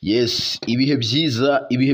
Yes, ibihe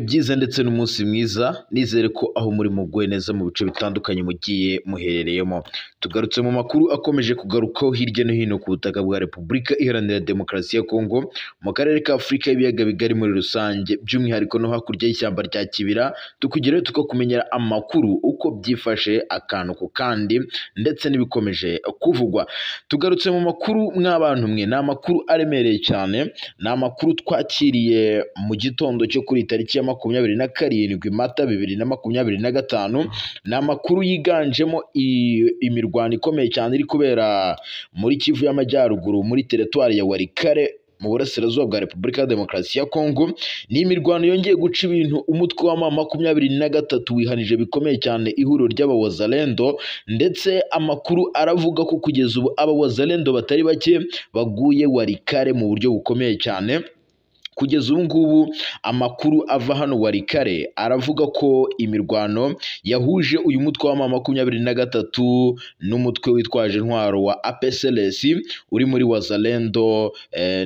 byiza ndetse n'umunsi mwiza, nizere ko aho muri mugwe neza mu bice bitandukanye mugiye muherereyemo. Tugarutse mu makuru akomeje kugarukaho hirya no hino ku butaka bwa Repubulika Iharanira Demokarasi ya Kongo, mu karere ka Afurika y'ibiyaga bigari muri rusange, by'umwihariko no hakurya y'ishyamba rya Kibira, tukugeraho tukakumenyera amakuru uko byifashe akantu ku kandi ndetse n'ibikomeje kuvugwa. Tugarutse mu makuru mw'abantu mwe, ni amakuru aremereye cyane, ni amakuru twakiriye mu gitondo cyo kuri tariki ya 27 Mata 2025. Ni amakuru yiganjemo imirwano ikomeye cyane iri kubera muri Kivu y'Amajyaruguru, muri teritwari ya Walikale mu burasirazuba bwa Repubulika ya Demokarasi ya Kongo. Ni imirwano yongeye guca ibintu. Umutwe wa M23 wihanije bikomeye cyane ihuriro ry'abawazalendo, ndetse amakuru aravuga ko kugeza ubu abawazalendo batari bake baguye Walikale mu buryo bukomeye cyane. Kugeza ubu ngubu amakuru ava hano Walikale aravuga ko imirwano yahuje uyu mutwe wa M23 n'umutwe witwaje intwaro wa APCLS uri muri Wazalendo,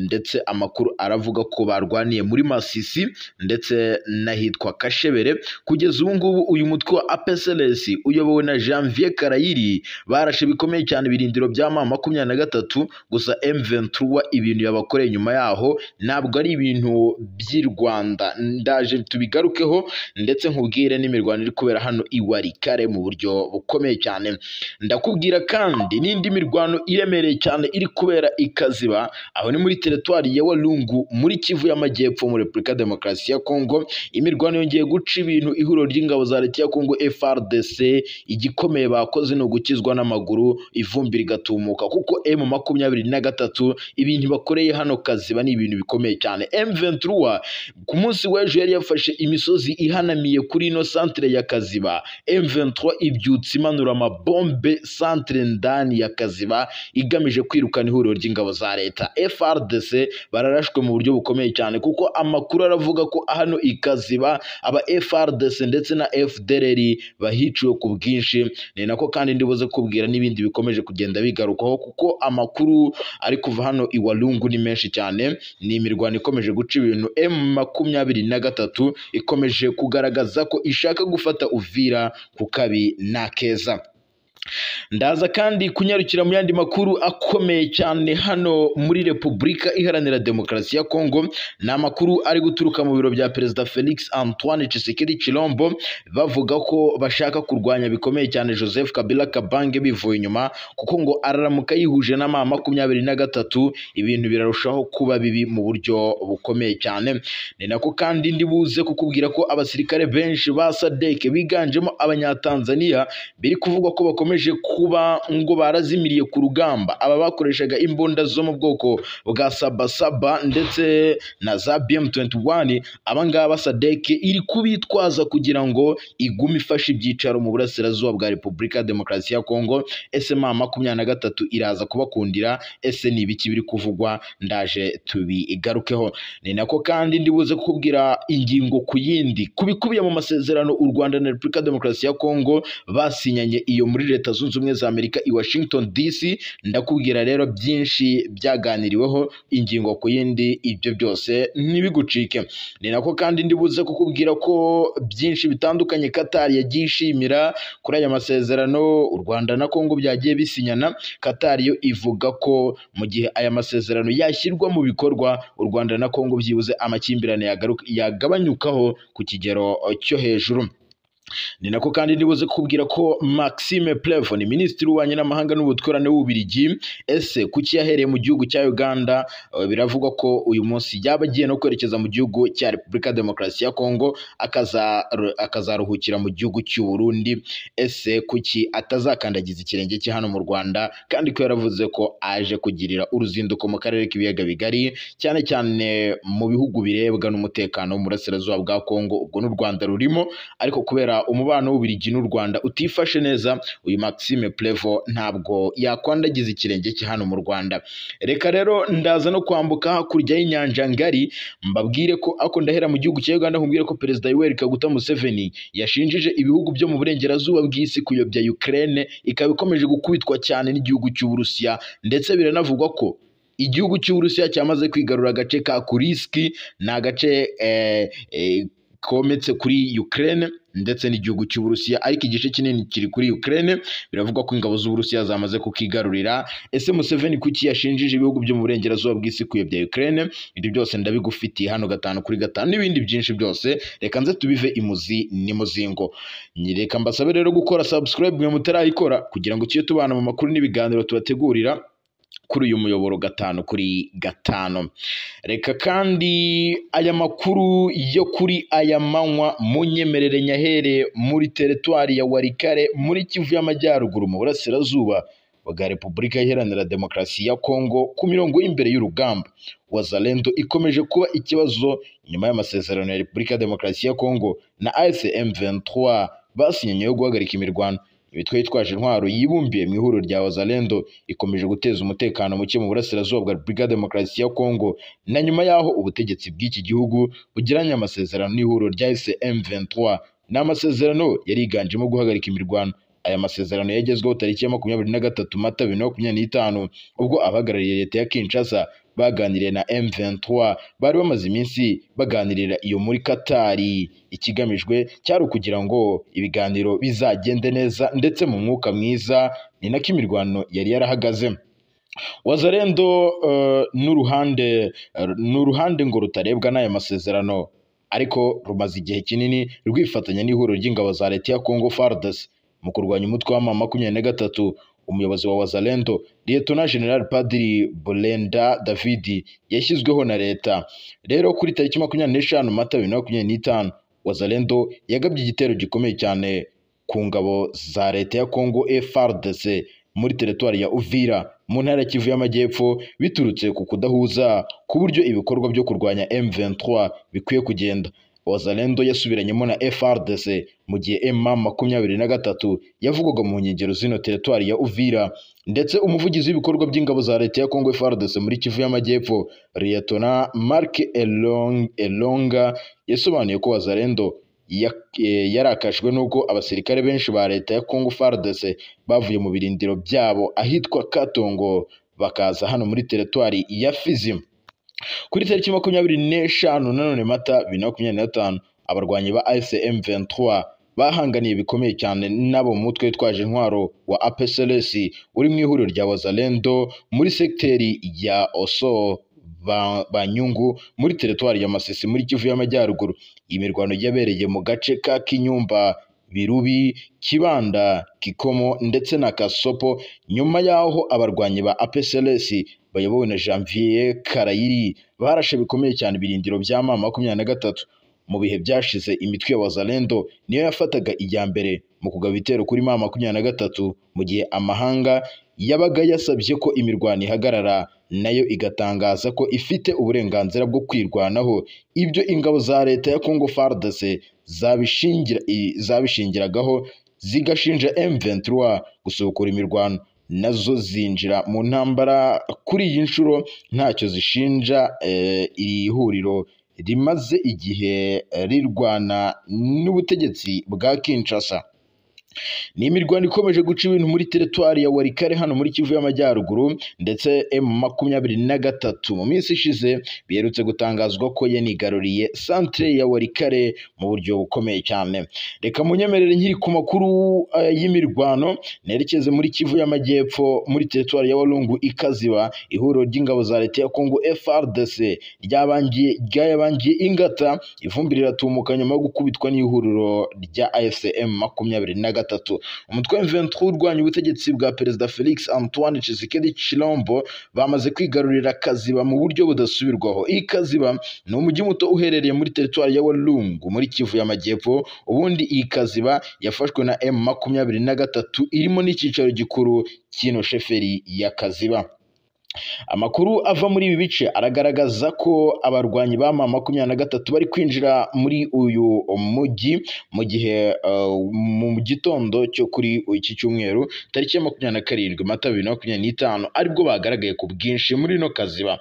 ndetse amakuru aravuga ko barwaniye muri Masisi ndetse n'ahitwa Kashebere. Kugeza ubu ngubu uyu mutwe wa APCLS uyobowe na Janvier Karayiri barashe bikomeye cyane ibirindiro bya M23, gusa M23 ibintu yabakoreye nyuma yaho ntabwo ari ibintu by'i Rwanda. Ndaje tubigarukeho ndetse nkubwire n'imirwano iri kubera hano i Walikale mu buryo bukomeye cyane. Ndakubwira kandi n'indi mirwano iremereye cyane iri kubera i Kaziba, aho ni muri teritwari ya Walungu muri Kivu y'Amajyepfo muri Repubulika ya Demokarasi ya Kongo. Imirwano yongeye guca ibintu. Ihuriro ry'ingabo za leta ya Kongo FARDC igikomeye bakoze no gukizwa n'amaguru, ivumbi rigatumuka, kuko M23 ibintu bakoreye hano Kaziba ni ibintu bikomeye cyane. M23 ku munsi w'ejo yari yafashe imisozi ihanamiye kuri ino centre ya Kaziba. M23 ibyutse imanura amabombe centre ndani ya Kaziba igamije kwirukana ihuriro ry'ingabo za leta. FARDC bararashwe mu buryo bukomeye cyane, kuko amakuru aravuga ko hano i Kaziba aba FARDC ndetse na FDLR bahiciwe ku bwinshi. Ni nako kandi ndibuze kubwira n'ibindi bikomeje kugenda bigarukaho, kuko amakuru ari kuva hano i Walungu ni menshi cyane. Ni imirwano ikomeje guca ibintu. M23 ikomeje kugaragaza ko ishaka gufata Uvira ku kabi na keza. Ndaza kandi kunyarukira mu yandi makuru akomeye cyane hano muri Repubulika Iharanira Demokarasi ya Kongo. Ni amakuru ari guturuka mu biro bya Perezida Felix Antoine Tshisekedi Tshilombo, bavuga ko bashaka kurwanya bikomeye cyane Joseph Kabila Kabange bivuye inyuma, kuko ngo araramuka yihuje na M23 ibintu birarushaho kuba bibi mu buryo bukomeye cyane. Ni nako kandi ndibuze kukubwira ko abasirikare benshi ba SADC biganjemo abanyatanzania biri kuvugwa ko bakomeje kuba ngo barazimiriye ku rugamba. Aba bakoreshaga imbunda zo mu bwoko bwa Sabasaba ndetse na za BM21. Abangaba SADC iri kubitwaza kugira ngo igume ifashe ibyicaro mu burasirazuba bwa Repubulika ya Demokarasi ya Kongo. Ese M23 iraza kubakundira? Ese ni ibiki biri kuvugwa? Ndaje tubigarukeho. Ni nako kandi ndibuze kukubwira ingingo ku yindi kubikubiye mu masezerano u Rwanda na Repubulika ya Demokarasi ya Kongo basinyanye iyo muri Leta Zunze Ubumwe za Amerika i Washington DC. Ndakubwira rero byinshi byaganiriweho ingingo ku yindi, ibyo byose ntibigucike. Ni nako kandi ndibuze kukubwira ko byinshi bitandukanye Qatar yagiye ishimira kuri aya masezerano u Rwanda na Kongo byagiye bisinyana. Qatar yo ivuga ko mu gihe aya masezerano yashyirwa mu bikorwa, u Rwanda na Kongo byibuze amakimbirane yagabanyukaho ku kigero cyo hejuru. Ni nako kandi ndibuze kubwira ko Maxime Plevon, Minisitiri w'Ububanyi n'Amahanga n'Ubutwererane w'Ububiligi, ese kuki yahereye mu gihugu cya Uganda, biravugwa ko uyu munsi yaba agiye no kwerekeza mu gihugu cya Repubulika ya Demokarasi ya Kongo, akazaruhukira mu gihugu cy'u Burundi. Ese kuki atazakandagiza ikirenge cye hano mu Rwanda, kandi ko yaravuze ko aje kugirira uruzinduko mu karere k'ibiyaga bigari, cyane cyane mu bihugu birebwa n'umutekano mu burasirazuba bwa Kongo, ubwo n'u Rwanda rurimo. Ariko kubera umubano w'Ububiligi n'u Rwanda utifashe neza, uyu Maxime Plevon ntabwo yakwandagiza ikirenge cye hano mu Rwanda. Reka rero ndaza no kwambuka hakurya y'inyanja ngari, mbabwire ko ako ndahera mu gihugu cya Uganda, nkubwire ko Perezida Yoweri Kaguta Museveni yashinjije ibihugu byo mu burengerazuba bw'isi kuyobya Ukraine, ikaba ikomeje gukubitwa cyane n'igihugu cy'Uburusiya, ndetse biranavugwa ko igihugu cy'Uburusiya cyamaze kwigarura agace ka Kursk, ni agace kometse kuri Ukraine ndetse n'igihugu cy'Uburusiya, ariko igice kinini kiri kuri Ukraine. Biravugwa ko ingabo z'Uburusiya zamaze kukigarurira. Ese Museveni kuki yashinjije ibihugu byo mu burengerazuba bw'isi kuyobya Ukraine? Ibyo byose ndabigufitiye hano 5 kuri 5 n'ibindi byinshi byose. Reka nze tubive imuzi n'imuzingo. Reka mbasabe rero gukora subscribe mwe mutarayikora, kugira ngo tujye tubana mu makuru n'ibiganiro tubategurira kuri uyu muyoboro 5 kuri 5. Reka kandi aya makuru yo kuri aya manywa munyemerere nyahere muri teritwari ya Warikare muri Kivu y'Amajyaruguru mu burasirazuba bwa Repubulika Iharanira Demokarasi ya Kongo, ku mirongo y'imbere y'urugamba. Wazalendo ikomeje kuba ikibazo nyuma y'amasezerano ya Repubulika ya Demokarasi ya Kongo na AFC M23 basinyanye yo guhagarika imirwano. Imitwe yitwaje intwaro yibumbiye mu ihuriro rya Wazalendo ikomeje guteza umutekano muke mu burasirazuba bwa Repubulika ya Demokarasi ya Kongo, na nyuma yaho ubutegetsi bw'iki gihugu bugiranye amasezerano n'ihuriro rya M23. N'amasezerano yariganjemo guhagarika imirwano. Aya masezerano yagezweho tariki ya 23 Mata 2025 ubwo abahagarariye leta ya Kinshasa baganiriye na M23. Bari bamaze iminsi baganirira iyo muri Katari. Ikigamijwe cyari ukugira ngo ibiganiro bizagende neza ndetse mu mwuka mwiza, ni nako imirwano yari yarahagaze. Wazalendo n'uruhande ngo rutarebwa n'aya masezerano, ariko rumaze igihe kinini rwifatanya n'ihuriro ry'ingabo za leta ya Congo FARDC mu kurwanya umutwe wa M23. Umuyobozi wa Wazalendo Lieutenant General Padiri Bolenda David yashyizweho na leta. Rero kuri tariki 25 Mata 2025 Wazalendo yagabye igitero gikomeye cyane ku ngabo za leta ya Congo FARDC muri teritwari ya Uvira mu ntara ya Kivu y'Amajyepfo, biturutse ku kudahuza ku buryo ibikorwa byo kurwanya M23 bikwiye kugenda. Wazalendo yasubiranyemo na FARDC mu gihe M23 yavugwaga mu nkengero zino teritwari ya Uvira. Ndetse umuvugizi w'ibikorwa by'ingabo za leta ya Congo FARDC muri Kivu y'Amajyepfo Lieutenant Mark Elonga yasobanuye ko Wazalendo yarakashwe n'uko abasirikare benshi ba leta ya Congo FARDC bavuye mu birindiro byabo ahitwa Katongo bakaza hano muri teritwari ya Fizi. Kuri tariki 25 nanone Mata 2025 abarwanyi ba AFC M23 bahanganiye bikomeye cyane nabo mu mutwe witwaje intwaro wa APCLS uri mu ihuriro rya Wazalendo muri sekteri ya Oso Banyungu muri teritwari ya Masisi muri Kivu y'Amajyaruguru. Imirwano yabereye mu gace ka Kinyumba, Birubi, Kibanda, Kikomo ndetse na Kasopo, nyuma yaho abarwanyi ba APCLS bayobowe na Janvier Karayiri barashe bikomeye cyane ibirindiro bya M23. Mu bihe byashize imitwe ya Wazalendo niyo yafataga ijyambere mu kugaba ibitero kuri M23, mu gihe amahanga yabaga yasabye ko imirwano ihagarara, nayo igatangaza ko ifite uburenganzira bwo kwirwanaho. Ibyo ingabo za leta ya Congo FARDC zabishingiragaho zigashinja M23 gusukura imirwano, nazo zinjira mu ntambara. Kuri iyi nshuro ntacyo zishinja iri huriro rimaze igihe rirwana n'ubutegetsi bwa Kinshasa. Ni imirwano ikomeje guca ibintu muri teritwari ya Warikare hano muri Kivu y'Amajyaruguru, ndetse M23 mu minsi ishize biherutse gutangazwa ko yanigaruriye centre ya Warikare mu buryo bukomeye cyane. Reka munyemerere nkiri ku makuru y'imirwano nerekeze muri Kivu y'Amajyepfo muri teritwari ya Walungu Ikaziba. Ihuriro ry'ingabo za leta ya Congo FARDC ryabangiye ingata, ivumbi riratumuka nyuma yo gukubitwa n'ihuriro rya AFC M23. Umutwe wa M23 urwanya ubutegetsi bwa Perezida Felix Antoine Tshisekedi Tshilombo bamaze kwigarurira Kaziba mu buryo budasubirwaho. Iyi Kaziba ni umujyi muto uherereye muri teritwari ya Walungu muri Kivu y'Amajyepfo. Ubundi iyi Kaziba yafashwe na M23 irimo n'icyicaro gikuru cy'ino sheferi ya Kaziba. Amakuru ava muri ibi bice aragaragaza ko abarwanyi ba M23 bari kwinjira muri uyu mujyi mu gihe mu gitondo cyo kuri iki cyumweru tariki ya 27 Mata 2025 aribwo bagaragaye ku bwinshi muri no Kaziba.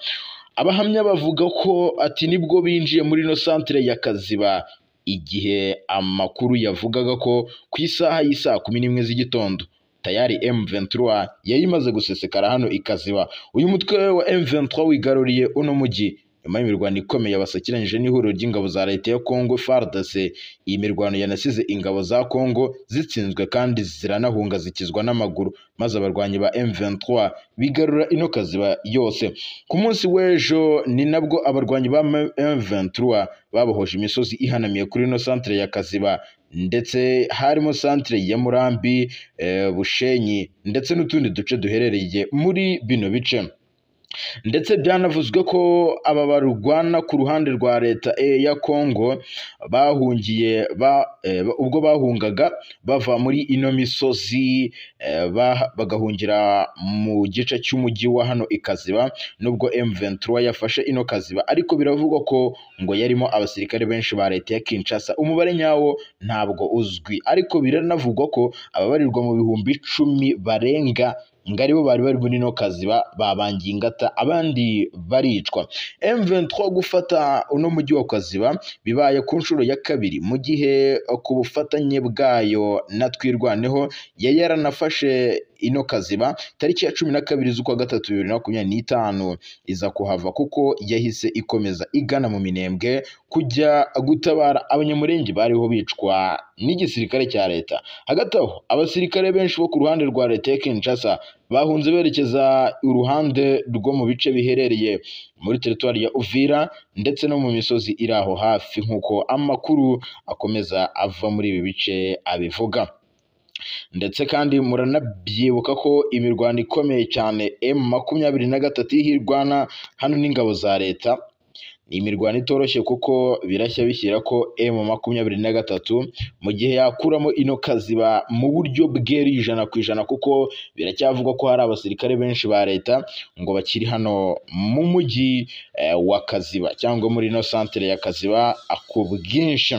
Abahamya bavuga ko ati nibwo binjiye muri no centre ya Kaziba igihe amakuru yavugaga ko ku isaha y'isa 11 z'igitondo tayari M23 yari imaze gusesekara hano ikaziba. Uyu mutwe wa M23 wigaruriye uno mujyi nyuma y'imirwano ikomeye basakiranyije n'ihuriro ry'ingabo za leta ya Congo FARDC. Iyi mirwano yanasize ingabo za Congo zitsinzwe kandi ziranahunga zikizwa n'amaguru, maze abarwanyi ba M23 bigarura ino kaziba yose. Ku munsi w'ejo ni nabwo abarwanyi ba M23 babohoje imisozi ihanamiye kuri ino centre ya Kaziba, ndetse harimo centre ya Murambi, Bushenyi ndetse n'utundi duce duherereye muri bino bice. Ndetse byanavuzwe ko aba barwana ku ruhande rwa leta ya Congo bahungiye ubwo bahungaga bava muri ino misozi bagahungira mu gice cy'umujyi wa hano ikaziba, nubwo M23 yafashe ino kaziba, ariko biravugwa ko ngo yarimo abasirikare benshi ba leta ya Kinshasa. Umubare nyawo ntabwo uzwi, ariko biranavugwa ko ababarirwa mu bihumbi 10 barenga ngaribo bari muri no kaziba babangiye ingata, abandi baricwa. M23 gufata uno mujyi wa Kaziba bibaye ku nshuro ya kabiri, mu gihe ku bufatanye bwayo na Twirwaneho yaranafashe ino kaziba tariki ya 12 z'ukwa gatatu 2025 iza kuhava kuko yahise ikomeza igana mu Minembwe kujya gutabara abanyamurenge bariho bicwa n'igisirikare cya leta. Hagati aho abasirikare benshi bo ku ruhande rwa leta ya Kinshasa bahunze berekeza uruhande rwo mu bice biherereye muri teritwari ya Uvira ndetse no mu misozi iri aho hafi, nk'uko amakuru akomeza ava muri ibi bice abivuga. Ndetse kandi muranabyibuka ko imirwano ikomeye cyane M23 ihirwana hano n'ingabo za leta ni imirwano itoroshye, kuko birashya bishyira ko M23 mu gihe yakuramo ino kaziba mu buryo bweruye 100%, kuko biracyavuga ko hari abasirikare benshi ba leta ngo bakiri hano mu mujyi wa Kaziba cyangwa muri ino centre ya Kaziba ako bwinshi.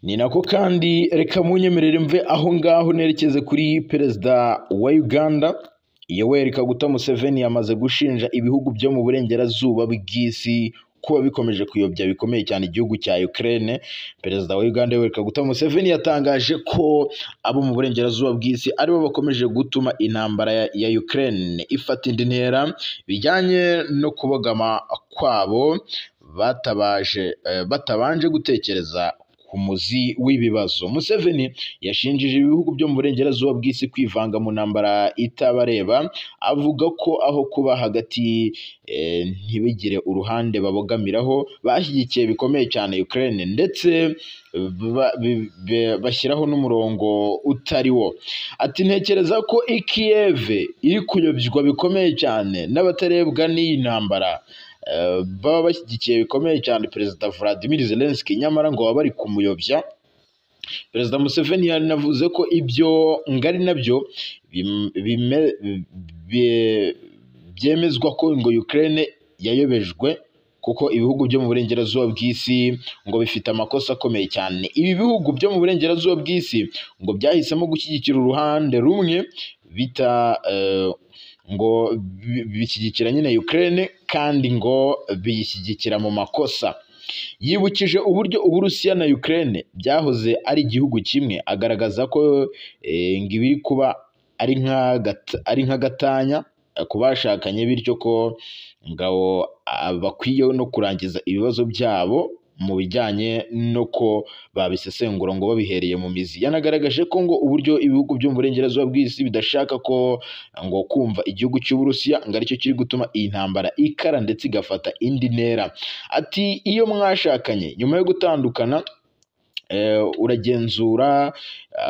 Ni nako kandi reka munyemerere mve aho ngaho nerekeze kuri perezida wa Uganda Yoweri Kaguta Museveni. Yamaze gushinja ibihugu byo mu burengerazuba bw'isi kuba bikomeje kuyobya bikomeye cyane igihugu cya Ukraine. Perezida wa Uganda Yoweri Kaguta Museveni yatangaje ko abo mu burengerazuba bw'isi aribo bakomeje gutuma intambara ya Ukraine ifata indi ntera bijyanye no kubogama kwabo batabanje gutekereza ku muzi w'ibibazo. Museveni yashinjije ibihugu byo mu burengerazuba bw'isi kwivanga mu ntambara itabareba, avuga ko aho kuba hagati ntibigire uruhande babogamiraho bashyigikiye bikomeye cyane Ukraine, ndetse bashyiraho n'umurongo utari wo. Ati ntekereza ko Kiev iri kuyobywa bikomeye cyane n'abatarebwa n'iyi ntambara, baba bashyigikiye bikomeye cyane Perezida Vladimir Zelensky, nyamara ngo baba bari kumuyobya. Perezida Museveni yanavuze ko ibyo ngari nabyo byemezwa ko ngo Ukraine yayobejwe, kuko ibihugu byo mu burengerazuba bw'isi ngo bifite amakosa akomeye cyane. Ibi bihugu byo mu burengerazuba bw'isi ngo byahisemo gushyigikira uruhande rumwe ngo bishyigikira nyine Ukraine, kandi ngo biyishyigikira mu makosa. Yibukije uburyo Uburusiya na Ukraine byahoze ari igihugu kimwe, agaragaza ko ngibiri kuba ari nk'agatanya ku bashakanye, bityo ko ngabo bakwiye no kurangiza ibibazo byabo mu bijyanye no ko babisesengura ngo babihereye mu mizi. Yanagaragaje ko ngo uburyo ibihugu byo mu burengerazuba bw'isi bidashaka ko ngo kumva igihugu cy'Uburusiya ngo aricyo kiri gutuma iyi ntambara ikara ndetse igafata indi ntera. Ati iyo mwashakanye nyuma yo gutandukana uragenzura,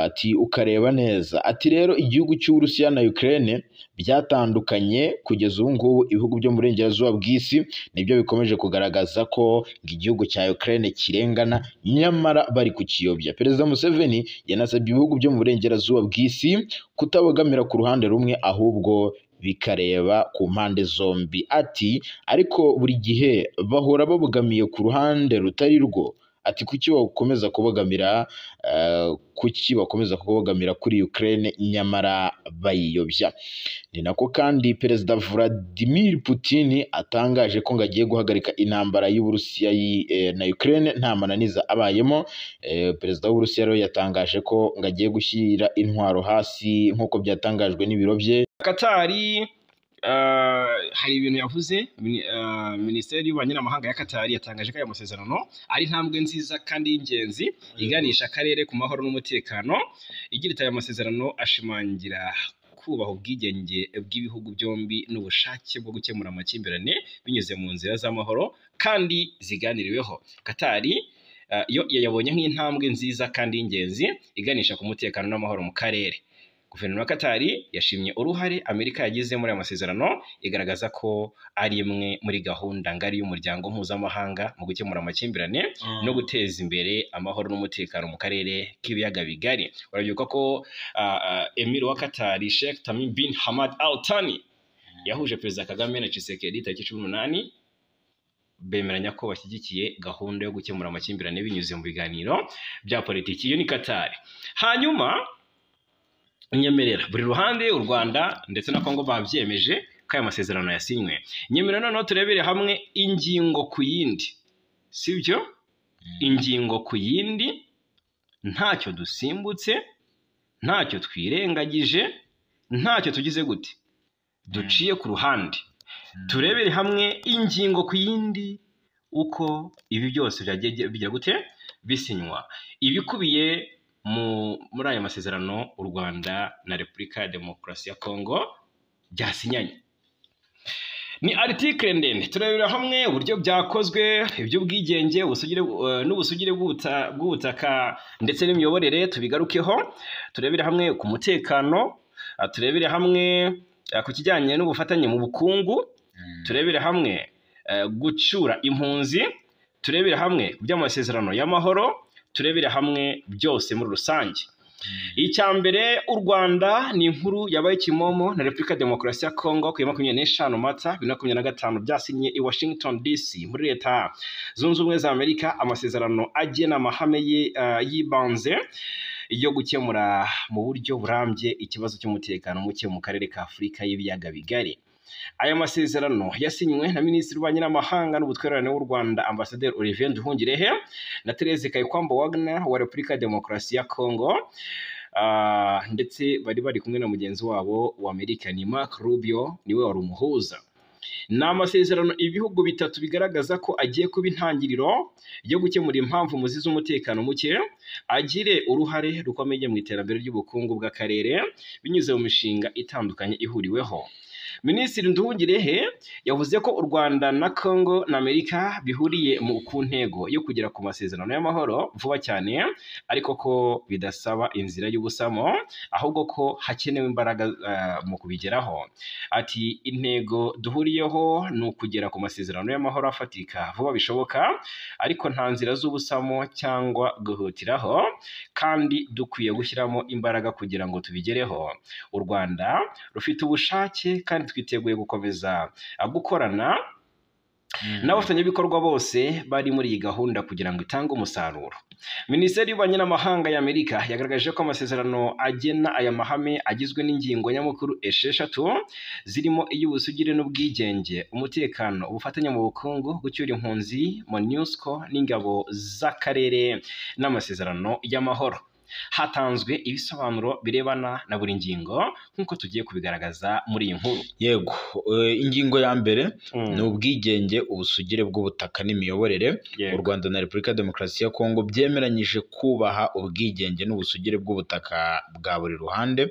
ati ukareba neza. Ati rero igihugu cy'Uburusiya na Ukraine byatandukanye kugeza ubu ngubu ibihugu byo mu burengerazuba bw'isi nibyo bikomeje kugaragaza ko igihugu cya Ukraine kirengana, nyamara bari kukiyobya. Perezida Museveni yanasabye ibihugu byo mu burengerazuba bw'isi kutabogamira ku ruhande rumwe, ahubwo bikareba ku mpande zombi. Ati ariko buri gihe bahora babogamiye ku ruhande rutari rwo, ati kuki bakomeza kubogamira kuri Ukraine nyamara bayiyobya. Ni nako kandi Perezida Vladimir Putin atangaje ko ngo agiye guhagarika intambara y'Uburusiya na Ukraine nta mananiza abayemo. Perezida w'Uburusiya rero yatangaje ko ngo agiye gushyira intwaro hasi nk'uko byatangajwe n'ibiro bye. Katari hari ibintu yavuze. Minisiteri y'Ububanyi n'Amahanga ya Katari yatangaje ko aya masezerano ari intambwe nziza kandi y'ingenzi iganisha akarere ku mahoro n'umutekano. Igira iti aya masezerano ashimangira kubaha ubwigenge bw'ibihugu byombi n'ubushake bwo gukemura amakimbirane binyuze mu nzira z'amahoro kandi ziganiriweho. Katari yo yayabonye nk'intambwe nziza kandi y'ingenzi iganisha ku mutekano n'amahoro mu karere. Guverinoma ya Katari yashimye uruhare Amerika yagize muri aya masezerano, igaragaza ko ari imwe muri gahunda ngari y'umuryango mpuzamahanga mu gukemura amakimbirane no guteza imbere amahoro n'umutekano mu karere k'ibiyaga bigari. Urabyuka ko Emir wa Katari Sheikh Tamim bin Hamad Al Thani yahuje Perezida Kagame na Tshisekedi tariki 18 bemeranya ko bashyigikiye gahunda yo gukemura amakimbirane binyuze mu biganiro bya politiki. Iyo ni Katari. Hanyuma nyemerera buri ruhande, u Rwanda ndetse na Kongo babyemeje ko aya masezerano yasinywe. Nyemerera noneho turebere hamwe ingingo ku yindi, sibyo? Ingingo ku yindi, ntacyo dusimbutse, ntacyo twirengagije, ntacyo tugize gute duciye ku ruhande. Turebere hamwe ingingo ku yindi uko ibi byose byagiye bigira gute bisinywa. Ibikubiye muri aya masezerano u Rwanda na Repubulika ya Demokarasi ya Kongo byasinyanye. Ni article ndende. Turebera hamwe uburyo byakozwe, iby'ubwigenge, n'ubusugire bw'ubutaka ndetse n'imiyoborere tubigarukeho. Turebere hamwe ku mutekano, turebere hamwe ku kijyanye n'ubufatanye mu bukungu, turebere hamwe gucyura impunzi, turebere hamwe ku by'amasezerano y'amahoro, turebere hamwe byose muri rusange. Icya mbere, u Rwanda ni inkuru yabaye kimomo na Repubulika ya Demokarasi ya Kongo ku 25 Mata 2025 byasinye i Washington DC muri Leta Zunze Ubumwe za Amerika amasezerano agena amahame yibanze yo gukemura mu buryo burambye ikibazo cy'umutekano muke mu karere ka Afurika y'ibiyaga bigari. Aya masezerano yasinywe na Minisitiri w'Ububanyi n'Amahanga n'Ubutwererane w'u Rwanda Ambasaderi Olivier Nduhungirehe na Therese Kayikwamba Wagner wa Repubulika ya Demokarasi ya Kongo, ndetse bari kumwe na mugenzi wabo wa Amerika ni Mark Rubio, niwe wari umuhuza. Ni amasezerano ibihugu bitatu bigaragaza ko agiye kuba intangiriro yo gukemura impamvu muzi z'umutekano muke, agire uruhare rukomeye mu iterambere ry'ubukungu bw'akarere binyuze mu mishinga itandukanye ihuriweho. Minisitiri Nduhungirehe yavuze ko u Rwanda na Kongo na Amerika bihuriye ku ntego yo kugera ku masezerano y'amahoro vuba cyane, ariko ko bidasaba inzira y'ubusamo, ahubwo ko hakenewe imbaraga mu kubigeraho. Ati intego duhuriyeho ni ukugera ku masezerano y'amahoro afatika vuba bishoboka, ariko nta nzira z'ubusamo cyangwa guhutiraho, kandi dukwiye gushyiramo imbaraga kugira ngo tubigereho. U Rwanda rufite ubushake kandi twiteguye gukomeza gukorana n'abafatanyabikorwa bose bari muri iyi gahunda kugira ngo itange umusaruro. Minisiteri y'Ububanyi n'Amahanga ya Amerika yagaragaje ko amasezerano agena aya mahame agizwe n'ingingo nyamukuru 6 zirimo iy'ubusugire n'ubwigenge, umutekano, ubufatanye mu bukungu, gucyura impunzi, MONUSCO n'ingabo z'akarere n'amasezerano y'amahoro. Hatanzwe ibisobanuro birebana na buri ngingo nk'uko tugiye kubigaragaza muri iyi nkuru. Yego, ingingo ya mbere ni ubwigenge, ubusugire bw'ubutaka n'imiyoborere. U Rwanda na Repubulika ya Demokarasi ya Kongo byemeranyije kubaha ubwigenge n'ubusugire bw'ubutaka bwa buri ruhande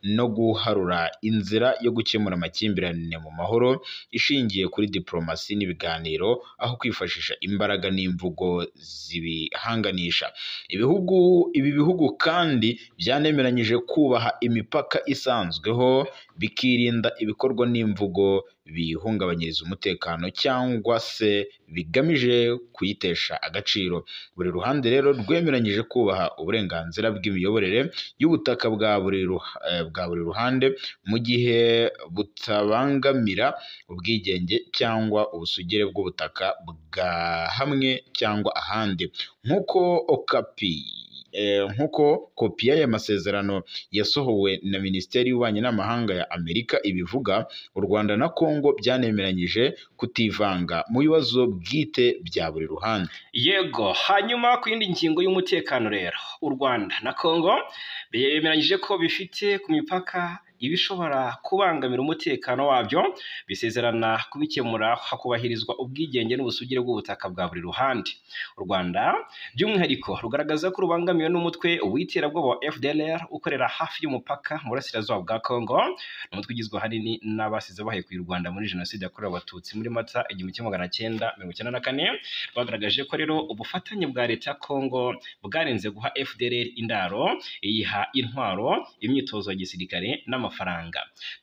no guharura inzira yo gukemura amakimbirane mu mahoro ishingiye kuri diplomasi n'ibiganiro, aho kwifashisha imbaraga n'imvugo zibihanganisha. Ibi bihugu kandi byanemeranyije kubaha imipaka isanzweho bikirinda ibikorwa n'imvugo bihungabanyiriza umutekano cyangwa se bigamije kuyitesha agaciro. Buri ruhande rero rwemeranyije kubaha uburenganzira bw'imiyoborere y'ubutaka bwa buri ruhande mu gihe butabangamira ubwigenge cyangwa ubusugire bw'ubutaka bwa hamwe cyangwa ahandi. Nk'uko kopi y'aya masezerano yasohowe na Minisiteri y'Ububanyi n'Amahanga ya Amerika ibivuga, u Rwanda na Kongo byanemeranyije kutivanga mu bibazo bwite bya buri ruhande. Yego, hanyuma ku yindi ngingo y'umutekano rero, u Rwanda na Kongo bemeranyije ko bifite ku mipaka ibishobora kubangamira umutekano wabyo, bisezerana kubikemura hakubahirizwa ubwigenge n'ubusugire bw'ubutaka bwa buri ruhande. U Rwanda by'umwihariko rugaragaza ko rubangamiwe n'umutwe w'iterabwoba wa FDLR ukorera hafi y'umupaka mu burasirazuba bwa Kongo, umutwe ugizwe ahanini n'abasize bahekuye u Rwanda muri jenoside yakorewe Abatutsi muri Mata 1994. Bagaragaje ko rero ubufatanye bwa leta ya Kongo bwarenze guha FDLR indaro, iyiha intwaro, imyitozo ya gisirikare n'amafaranga.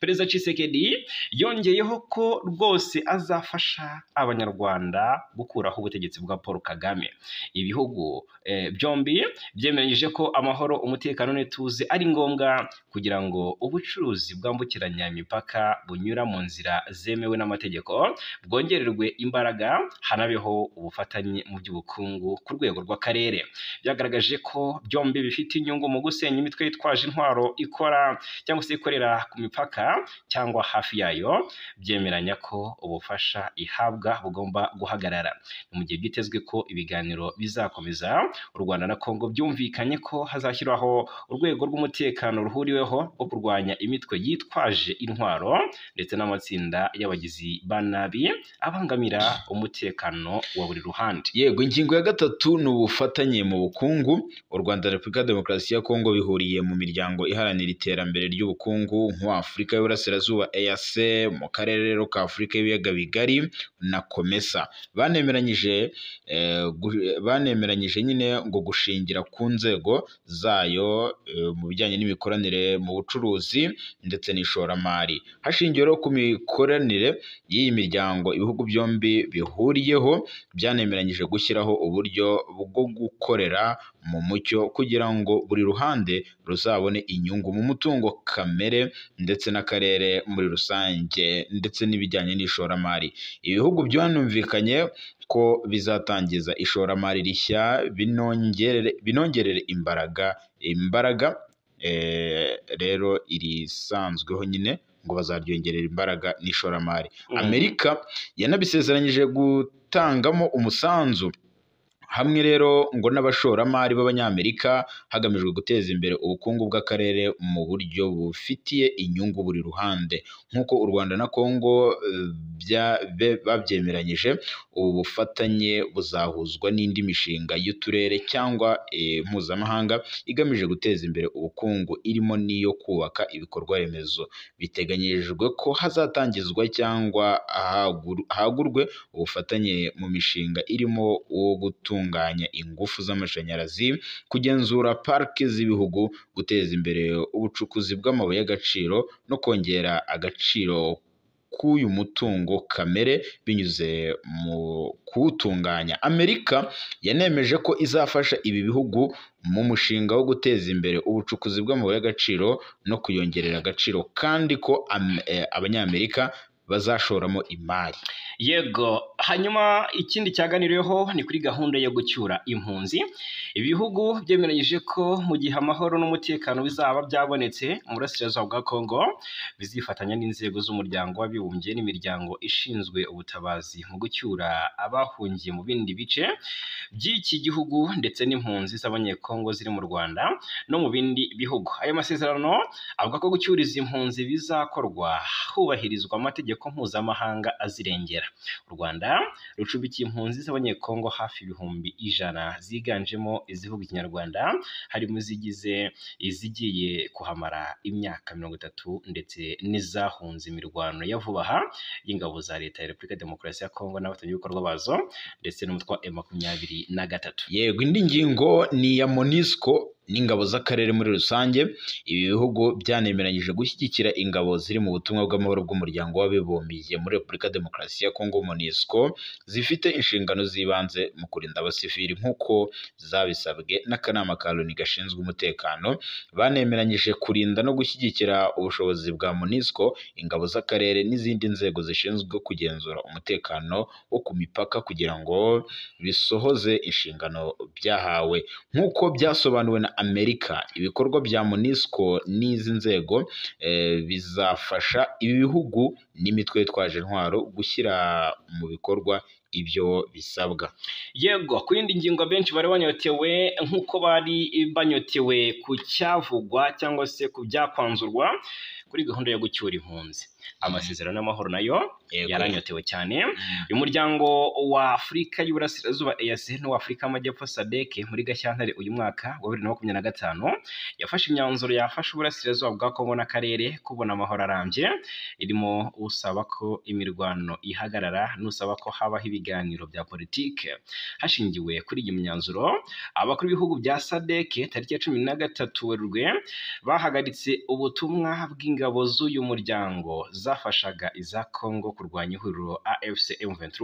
Perezida Tshisekedi yongeyeho ko rwose azafasha abanyarwanda gukuraho ubutegetsi bwa Paul Kagame. Ibihugu byombi byemeranyije ko amahoro, umutekano n'ituze ari ngombwa kugira ngo ubucuruzi bwambukiranya imipaka bunyura mu nzira zemewe n'amategeko bwongererwe imbaraga, hanabeho ubufatanye mu by'ubukungu ku rwego rw'akarere. Byagaragaje ko byombi bifite inyungu mu gusenya imitwe yitwaje intwaro ikora cyangwa se ikorera ku mipaka cyangwa hafi yayo. Byemeranya ko ubufasha ihabwa bugomba guhagarara. Mu gihe byitezwe ko ibiganiro bizakomeza, u Rwanda na Kongo byumvikanye ko hazashyirwaho urwego rw'umutekano ruhuriweho rwo kurwanya imitwe yitwaje intwaro ndetse n'amatsinda y'abagizi ba nabi abangamira umutekano wa buri ruhande. Yego, ingingo ya gatatu ni ubufatanye mu bukungu. U Rwanda na Repubulika ya Demokarasi ya Kongo bihuriye mu miryango iharanira iterambere ry'ubukungu nk'Afurika y'Uburasirazuba EAC, mu karere ka Afurika y'ibiyaga bigari na COMESA. Banemeranyije nyine ngo gushingira ku nzego zayo mu bijyanye n'imikoranire mu bucuruzi ndetse n'ishoramari. Hashingiweho ku mikoranire y'iyi miryango ibihugu byombi bihuriyeho, byanemeranyije gushyiraho uburyo bwo gukorera mu mucyo kugira ngo buri ruhande ruzabone inyungu mu mutungo kamere ndetse n'akarere muri rusange ndetse n'ibijyanye n'ishoramari. Ibihugu byanumvikanye ko bizatangiza ishoramari rishya binongerere imbaraga rero irisanzweho nyine ngo bazaryongerera imbaraga n'ishoramari. Amerika yanabisezeranyije gutangamo umusanzu hamwe rero ngo n'abashoramari b'Abanyamerika hagamijwe guteza imbere ubukungu bw'akarere mu buryo bufitiye inyungu buri ruhande. Nk'uko u Rwanda na Kongo babyemeranyije, ubu bufatanye buzahuzwa n'indi mishinga y'uturere cyangwa mpuzamahanga igamije guteza imbere ubukungu, irimo n'iyo kubaka ibikorwa remezo. Biteganyijwe ko hazatangizwa cyangwa hagurwe ubufatanye mu mishinga irimo uwo gutunganya ingufu z'amashanyarazi, kugenzura parike z'ibihugu, guteza imbere ubucukuzi bw'amabuye y'agaciro no kongera agaciro k'uyu mutungo kamere binyuze mu kuwutunganya. Amerika yanemeje ko izafasha ibi bihugu mu mushinga wo guteza imbere ubucukuzi bw'amabuye y'agaciro no kuyongerera agaciro, kandi ko Abanyamerika bazashoramo imari. Yego, hanyuma ikindi cyaganiriweho ni kuri gahunda yo gucyura impunzi. Ibihugu byemeranyije ko mu gihe amahoro n'umutekano bizaba byabonetse mu burasirazuba bwa Kongo, bizifatanya n'inzego z'umuryango w'abibumbye n'imiryango ishinzwe ubutabazi mu gucyura abahungiye mu bindi bice by'iki gihugu ndetse n'impunzi z'Abanyekongo ziri mu Rwanda no mu bindi bihugu. Ayo masezerano avuga ko gucyura izi mpunzi bizakorwa hubahirizwa amategeko mpuzamahanga azirengera. U Rwanda rucumbikiye impunzi z'Abanyekongo hafi ibihumbi 100 ziganjemo izivuga Ikinyarwanda, harimo izigiye kuhamara imyaka 30 ndetse n'izahunze imirwano ya vuba aha y'ingabo za leta ya Repubulika ya Demokarasi ya Kongo n'abafatanyabikorwa bazo ndetse n'umutwe wa M23. Yego, indi ngingo ni ya MONUSCO n'ingabo z'akarere muri rusange. Ibi bihugu byanemeranyije gushyigikira ingabo ziri mu butumwa bw'amahoro bw'umuryango w'abibumbye muri Repubulika Demokarasi ya Kongo MONUSCO, zifite inshingano z'ibanze mu kurinda abasivili nk'uko zabisabwe n'akanama ka Loni gashinzwe umutekano. Banemeranyije kurinda no gushyigikira ubushobozi bwa MONUSCO, ingabo z'akarere n'izindi nzego zishinzwe kugenzura umutekano wo ku mipaka kugira ngo bisohoze inshingano byahawe. Nk'uko byasobanuwe na Amerika, ibikorwa bya MONUSCO n'izi nzego bizafasha ibi bihugu n'imitwe yitwaje intwaro gushyira mu bikorwa ibyo bisabwa. Yego, ku yindi ngingo benshi bari banyotewe nk'uko bari banyotewe ku cyavugwa cyangwa se ku byakwanzurwa kuri gahunda yo gucyura impunzi. Amasezerano y'amahoro nayo yaranyotewe cyane. Uyu muryango wa Afurika y'Uburasirazuba EAC n'uwa Afurika y'Amajyepfo SADC muri Gashyantare uyu mwaka wa 2025 yafashe imyanzuro yafasha Uburasirazuba bwa Kongo n'akarere kubona amahoro arambye, irimo usaba ko imirwano ihagarara n'usaba ko habaho ibiganiro bya politike. Hashingiwe kuri iyi myanzuro, abakuru b'ibihugu bya SADC tariki ya 13 Werurwe bahagaritse ubutumwa bw'ingabo z'uyu muryango zafashaga iza Kongo kurwanya ihuriro AFC M23,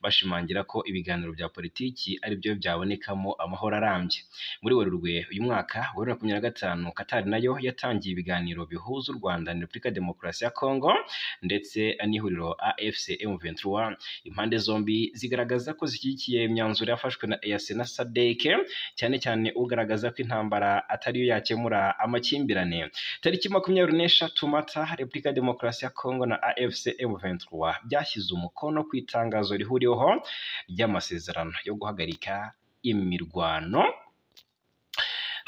bashimangira ko ibiganiro bya politiki ari byo byabonekamo amahoro arambye. Muri Werurwe uyu mwaka wa 2025 Qatar nayo yatangiye ibiganiro bihuza u Rwanda na Repubulika Demokarasi ya Kongo ndetse n'ihuriro AFC M23. Impande zombi zigaragaza ko zishyigikiye imyanzuro yafashwe na EAC na SADC, cyane cyane ugaragaza ko intambara atari yo yakemura amakimbirane. Tariki 23 Mata, Repubulika Demokarasi ya Kongo na AFC M23 byashyize umukono ku itangazo rihuriweho ry'amasezerano yo guhagarika imirwano.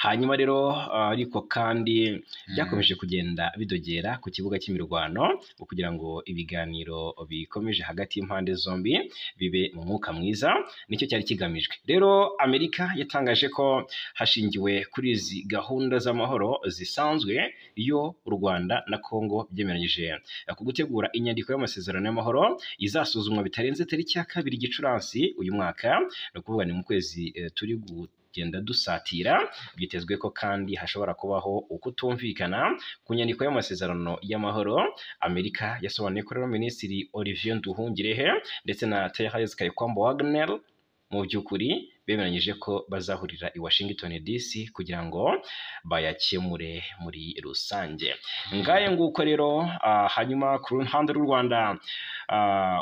Hanyuma rero ariko kandi byakomeje kugenda bidogera ku kibuga cy'imirwano kugira ngo ibiganiro bikomeje hagati y'impande zombi bibe mu mwuka mwiza, nicyo cyari kigamijwe. Rero Amerika yatangaje ko hashingiwe kuri izi gahunda z'amahoro zisanzwe iyo u Rwanda na Kongo byemeranyije ku gutegura inyandiko y'amasezerano y'amahoro izasuzumwa bitarenze tariki ya 2 Gicurasi uyu mwaka, no kuvuga ni mu kwezi turi genda dusatira. Byitezwe ko kandi hashobora kubaho ukutumvikana ku nyandiko y'amasezerano y'amahoro. Amerika yasobanuye ko rero Minisitiri Olivier Nduhungirehe ndetse na Thérèse Kayikwamba Wagner mu by'ukuri bemeranyije ko bazahurira i Washington DC kugira ngo bayakemure muri rusange. Ngaye nguko rero hanyuma ku ruhande rw'u Rwanda,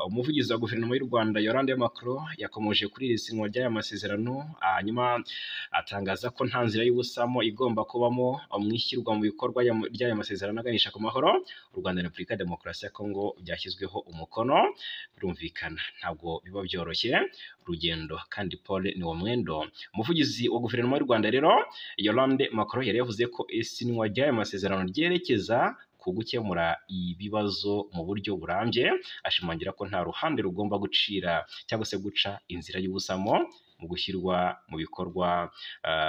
umuvugizi wa guverinoma y'u Rwanda Yolande Macron yakomeje kuri iri sinywa ry'aya masezerano, hanyuma atangaza ko nta nzira y'ubusamo igomba kubamo mu ishyirwa mu bikorwa ry'aya masezerano aganisha ku mahoro. U Rwanda na Repubulika Demokarasi ya Kongo byashyizweho umukono, birumvikana ntabwo biba byoroshye urugendo kandi Paul ni mwendo. Umuvugizi wa guverinoma y'u Rwanda rero Yolande Macron yari yavuze ko isinywa ry'aya masezerano ryerekeza ku gukemura ibibazo mu buryo burambye, ashimangira ko nta ruhande rugomba gucira cyangwa se guca inzira y'ubusamo mu gushyirwa mu bikorwa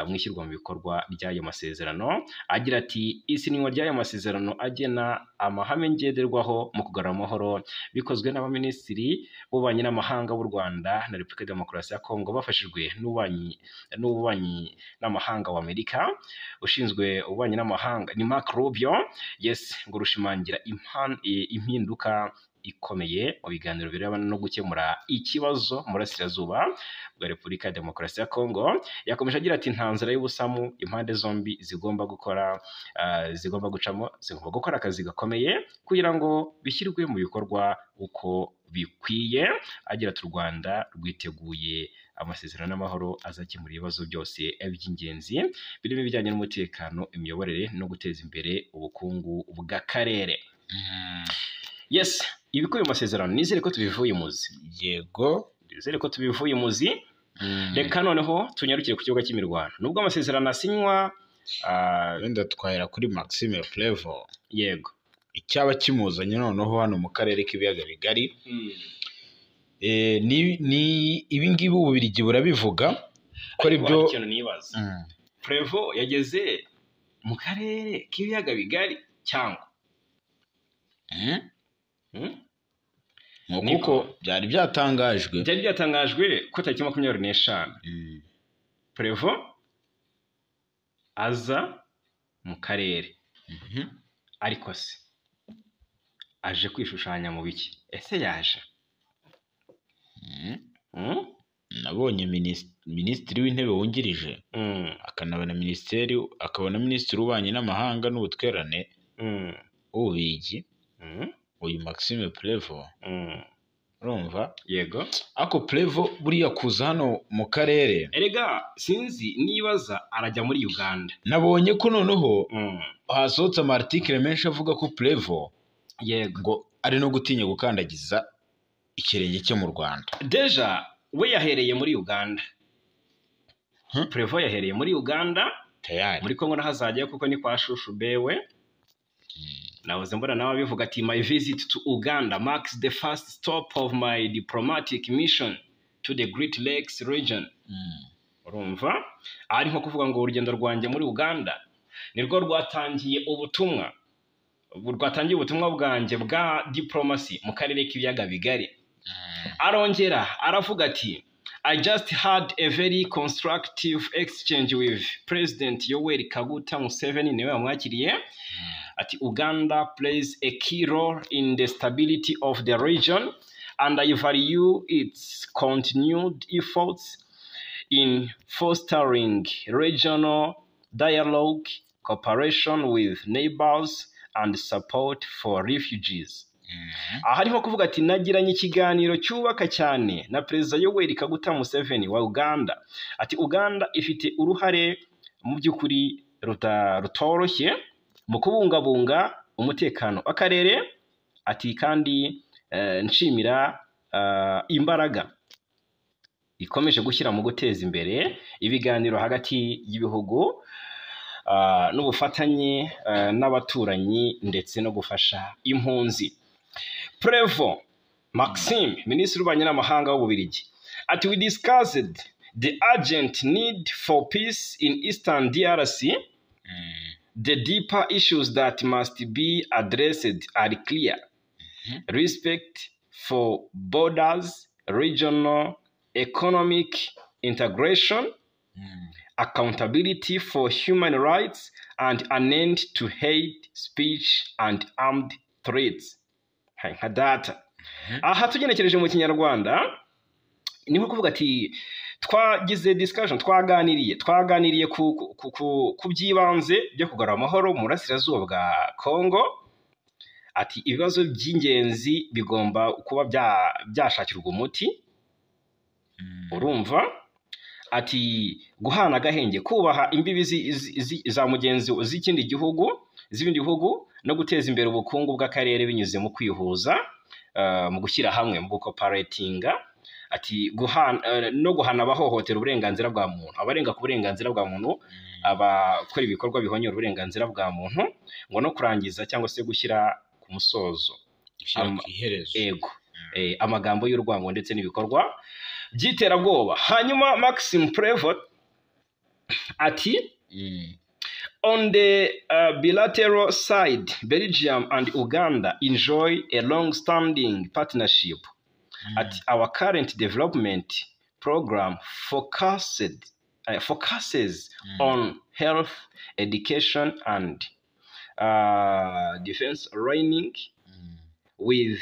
mu ishyirwa mu bikorwa by'ayo masezerano. Agira ati isinywa ry'ayo masezerano agena amahame ngenderwaho mu kugarura amahoro bikozwe n'abaminisitiri b'ububanyi n'amahanga b'u Rwanda na Repubulika Demokarasi ya Kongo bafashijwe n'ububanyi n'amahanga wa Amerika. Ushinzwe ububanyi n'amahanga ni Mark Rubio, yes, ngo rushimangira impinduka ikomeye mu biganiro birebana no gukemura ikibazo mu burasirazuba bwa Repubulika ya Demokarasi ya Kongo. Yakomeje agira ati nta nzira y'ubusamu impande zombi zigomba gukora zigomba gukora akazi gakomeye kugira ngo bishyirwe mu bikorwa uko bikwiye. Agira ati u Rwanda rwiteguye amasezerano y'amahoro azakemura ibibazo byose by'ingenzi birimo ibijyanye n'umutekano, imiyoborere no guteza imbere ubukungu bw'akarere. Yes, ibikubiye mu masezerano nizere ko tubivuye muzi. Yego, nizere ko tubivuye muzi. Reka noneho tunyarukire ku kibuga cy'imirwano. Nubwo amasezerano asinywa wenda twahera kuri Maxime Flevo. Yego, icyaba kimuzanye noneho hano mu karere k'ibiyaga bigari, ni ibingibi Ububiligi burabivuga ko ari byo. Ikintu nibaza, Flevo yageze mu karere k'ibiyaga bigari cyangwa kuko byari byatangajwe ko tariki 25 Flevo aza mu karere ariko se aje kwishushanya mu biki? Ese yaje? nabonye minisitiri w'intebe wungirije akaba na minisitiri w'ububanyi n'amahanga n'ubutwererane w'Ububiligi uyu Maxime Prévost. Urumva? Yego. Ako Prévost buriya kuza hano mu karere, erega sinzi nibaza arajya muri Uganda. nabonye ko noneho hasohotse amartikile menshi avuga ko Prévost yego ngo ari no gutinya gukandagiza ikirenge cye mu Rwanda. Deja we yahereye muri Uganda. Prévost yahereye muri Uganda, tayari muri Kongo ntahazajya kuko ni kwa shushu bewe. Nahoze mbona nawe bivuga ati my visit to Uganda marks the first stop of my diplomatic mission to the Great Lakes region. Urumva? Ari nko kuvuga ngo urugendo rwanjye muri Uganda nirwo rwatangiye ubutumwa bwanjye bwa diplomacy mu karere k'ibiyaga bigari. Arongera aravuga ati I just had a very constructive exchange with President Yoweri Kaguta Museveni, niwe wamwakiriye. Ati Uganda plays a key role in the stability of the region and I value its continued efforts in fostering regional dialogue, cooperation with neighbors and support for refugees. Aha niho kuvuga ati nagiranye ikiganiro cyubaka cyane na Perezida Yoweri Kaguta Museveni wa Uganda. Ati Uganda ifite uruhare mu by'ukuri rutoroshye mu kubungabunga umutekano w'akarere. Ati kandi nshimira imbaraga ikomeje gushyira mu guteza imbere ibiganiro hagati y'ibihugu n'ubufatanye n'abaturanyi ndetse no gufasha impunzi. Prévost Maxime, Minisitiri w'Ububanyi n'Amahanga w'Ububiligi, ati we discussed the urgent need for peace in Eastern DRC. The deeper issues that must be addressed are clear. Respect for borders, regional economic integration, accountability for human rights, and an end to hate speech and armed threats. Nka data. Aha tugenekereje mu Kinyarwanda ni nko kuvuga ati twagize discussion, twaganiriye ku by'ibanze byo kugarura amahoro mu burasirazuba bwa Kongo. Ati ibibazo by'ingenzi bigomba kuba byashakirwa umuti. Urumva? Ati guhana agahenge, kubaha imbibi za mugenzi z'ibindi bihugu no guteza imbere ubukungu bw'akarere binyuze mu kwihuza, mu gushyira hamwe, mu gukoparatinga. Ati no guhana abahohotera uburenganzira bwa muntu, abarenga ku burenganzira bwa muntu, abakora ibikorwa bihonyora uburenganzira bwa muntu, ngo no kurangiza cyangwa se gushyira ku musozo, yego, amagambo y'urwango ndetse n'ibikorwa by'iterabwoba. Hanyuma Maxime Prévost ati on the bilateral side, Belgium and Uganda enjoy a long-standing partnership. At our current development program focuses on health, education, and defense training, with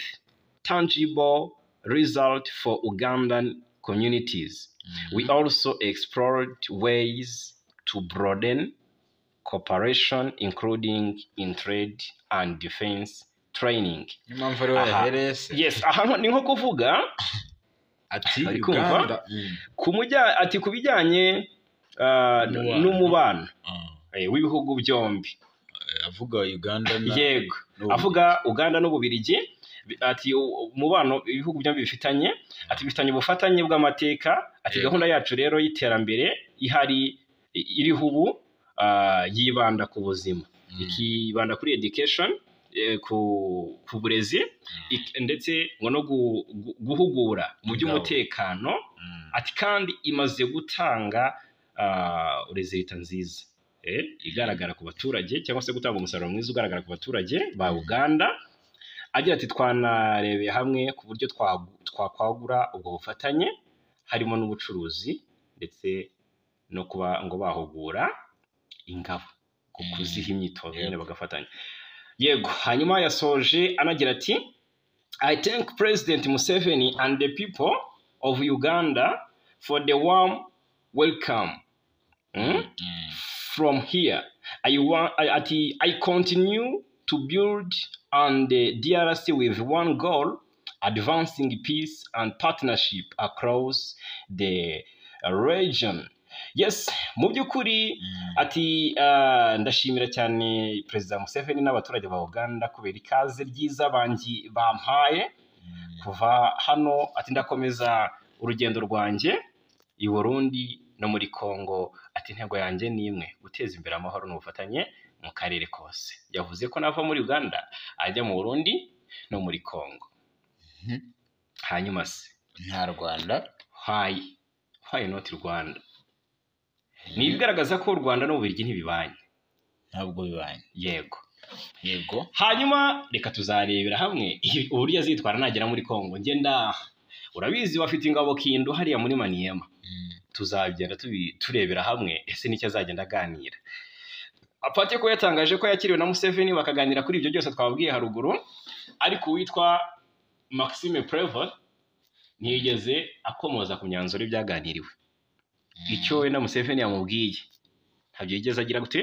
tangible result for Ugandan communities. We also explored ways to broaden cooperation, including in trade and defense training. Yes, aha ni nko kuvuga ati Uganda ati kubijyanye n'umubano w'ibihugu byombi. Avuga Uganda yego, avuga Uganda n'Ububiligi. Ati umubano ibihugu byombi bifitanye, ati bifitanye ubufatanye bw'amateka. Ati gahunda yacu rero y'iterambere ihari iriho ubu yibanda ku buzima, ikibanda kuri education, ku burezi, ndetse ngo no guhugura mu by'umutekano. Ati kandi imaze gutanga resulta nziza igaragara ku baturage, cyangwa se gutanga umusaruro mwiza ugaragara ku baturage ba Uganda. Agira ati twanarebeye hamwe ku buryo twakwagura ubwo bufatanye, harimo n'ubucuruzi ndetse no kuba ngo bahugura ingabo kuziha imyitozo nyine bagafatanya. Yego, hanyuma yasoje anagira ati I thank President Museveni and the people of Uganda for the warm welcome. From here, I continue to build on the DRC with one goal, advancing peace and partnership across the region. Yes, mu by'ukuri ati ndashimira cyane Perezida Museveni n'abaturage ba Uganda kubera ikaze ryiza bampaye kuva hano, ati ndakomeza urugendo rwanjye i Burundi no muri Congo, ati intego yanjye ni imwe, guteza imbere amahoro n'ubufatanye mu karere kose. Yavuze ko nava muri Uganda ajya mu Burundi no muri Congo. Hanyuma se nta Rwanda, why not Rwanda? Ni ibigaragaza ko u Rwanda n'Ububiligi ntibibanye. ntabwo bibanye. Yego. Hanyuma reka tuzarebera hamwe uburyo azitwara nagera muri Congo. Ngenda urabizi bafite ingabo Kindu hariya muri Maniema. Tuzagenda turebera hamwe ese nicyo azagenda aganira. Apati ko yatangaje ko yakiriwe na Museveni bakaganira kuri ibyo byose twabwiye haruguru, ariko witwa Maxime Prevot ntiyigeze akomoza ku myanzuro y'ibyaganiriwe. Icyo we na Museveni yamubwiye ntabyo yigeze agira gute,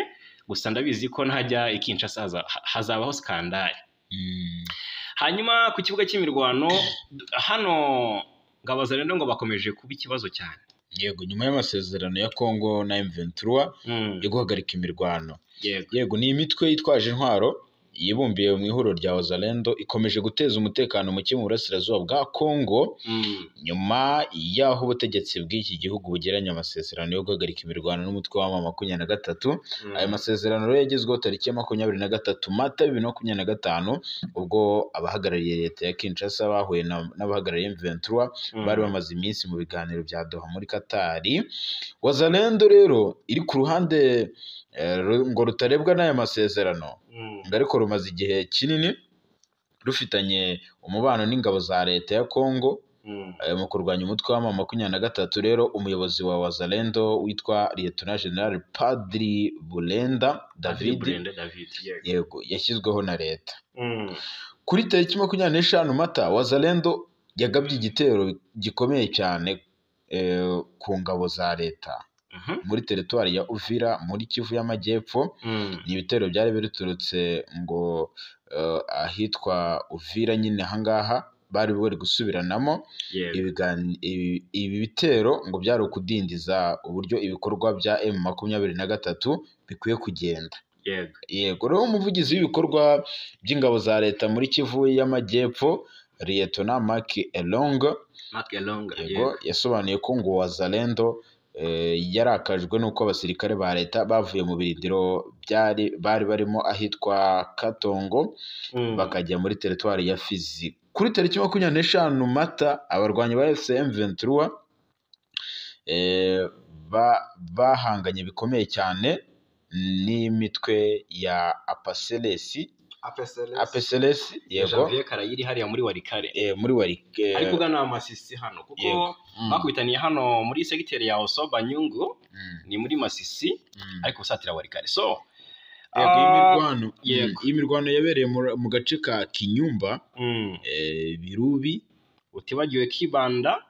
gusa ndabizi ko ntajya Kinshasa hazabaho skandali. Hanyuma ku kibuga cy'imirwano hano ngabazarendo ngo bakomeje kuba ikibazo cyane. Yego, nyuma y'amasezerano ya Congo na M23 yo guhagarika imirwano. Yego, ni imitwe yitwaje intwaro yibumbiye mu ihuriro rya Wazalendo ikomeje guteza umutekano muke mu burasirazuba bwa Congo nyuma y'aho ubutegetsi bw'iki gihugu bugeranya amasezerano yo guhagarika imirwano n'umutwe wa M23. Ayo masezerano rero yagezweho tariki ya 23 Mata 2025 ubwo abahagarariye leta ya Kinshasa bahuye n'abahagarariye M23 bari bamaze iminsi mu biganiro bya Doha muri Katari. Wazalendo rero iri ku ruhande ngo rutarebwa n'aya masezerano, ariko rumaze igihe kinini rufitanye umubano n'ingabo za leta ya Congo mu kurwanya umutwe wa M23. Rero umuyobozi wa Wazalendo witwa Lieutenant General Padri Bulenda David yego yashyizweho na leta. Kuri tariki 25 Mata Wazalendo yagabye igitero gikomeye cyane ku ngabo za leta muri teritwari ya Uvira muri Kivu y'Amajyepfo. Ni ibitero byari biturutse ngo ahitwa Uvira nyine ahangaha bari bari gusubiranamo. Ibi bitero ngo byari ukudindiza uburyo ibikorwa bya M23 bikwiye kugenda. Yego, rero umuvugizi w'ibikorwa by'ingabo za leta muri Kivu y'Amajyepfo Lieutenant Mark Elongo yego yasobanuye ko ngo Wazalendo yarakajwe nuko abasirikare ba leta bavuye mu birindiro bari barimo ahitwa Katongo bakajya muri teritwari ya Fizi. Kuri tariki 25 Mata abarwanyi ba M23 bahanganye bikomeye cyane n'imitwe ya APCLS yego Janvier Karayiri hariya muri Warikare muri Warikare ariko gana Amasisi hano kuko bakubitaniye hano muri segiteri ya Osoba Nyungu ni muri Masisi ariko usatira Warikare. So imirwano yabereye mu gace ka Kinyumba Birubi utibagiwe Kibanda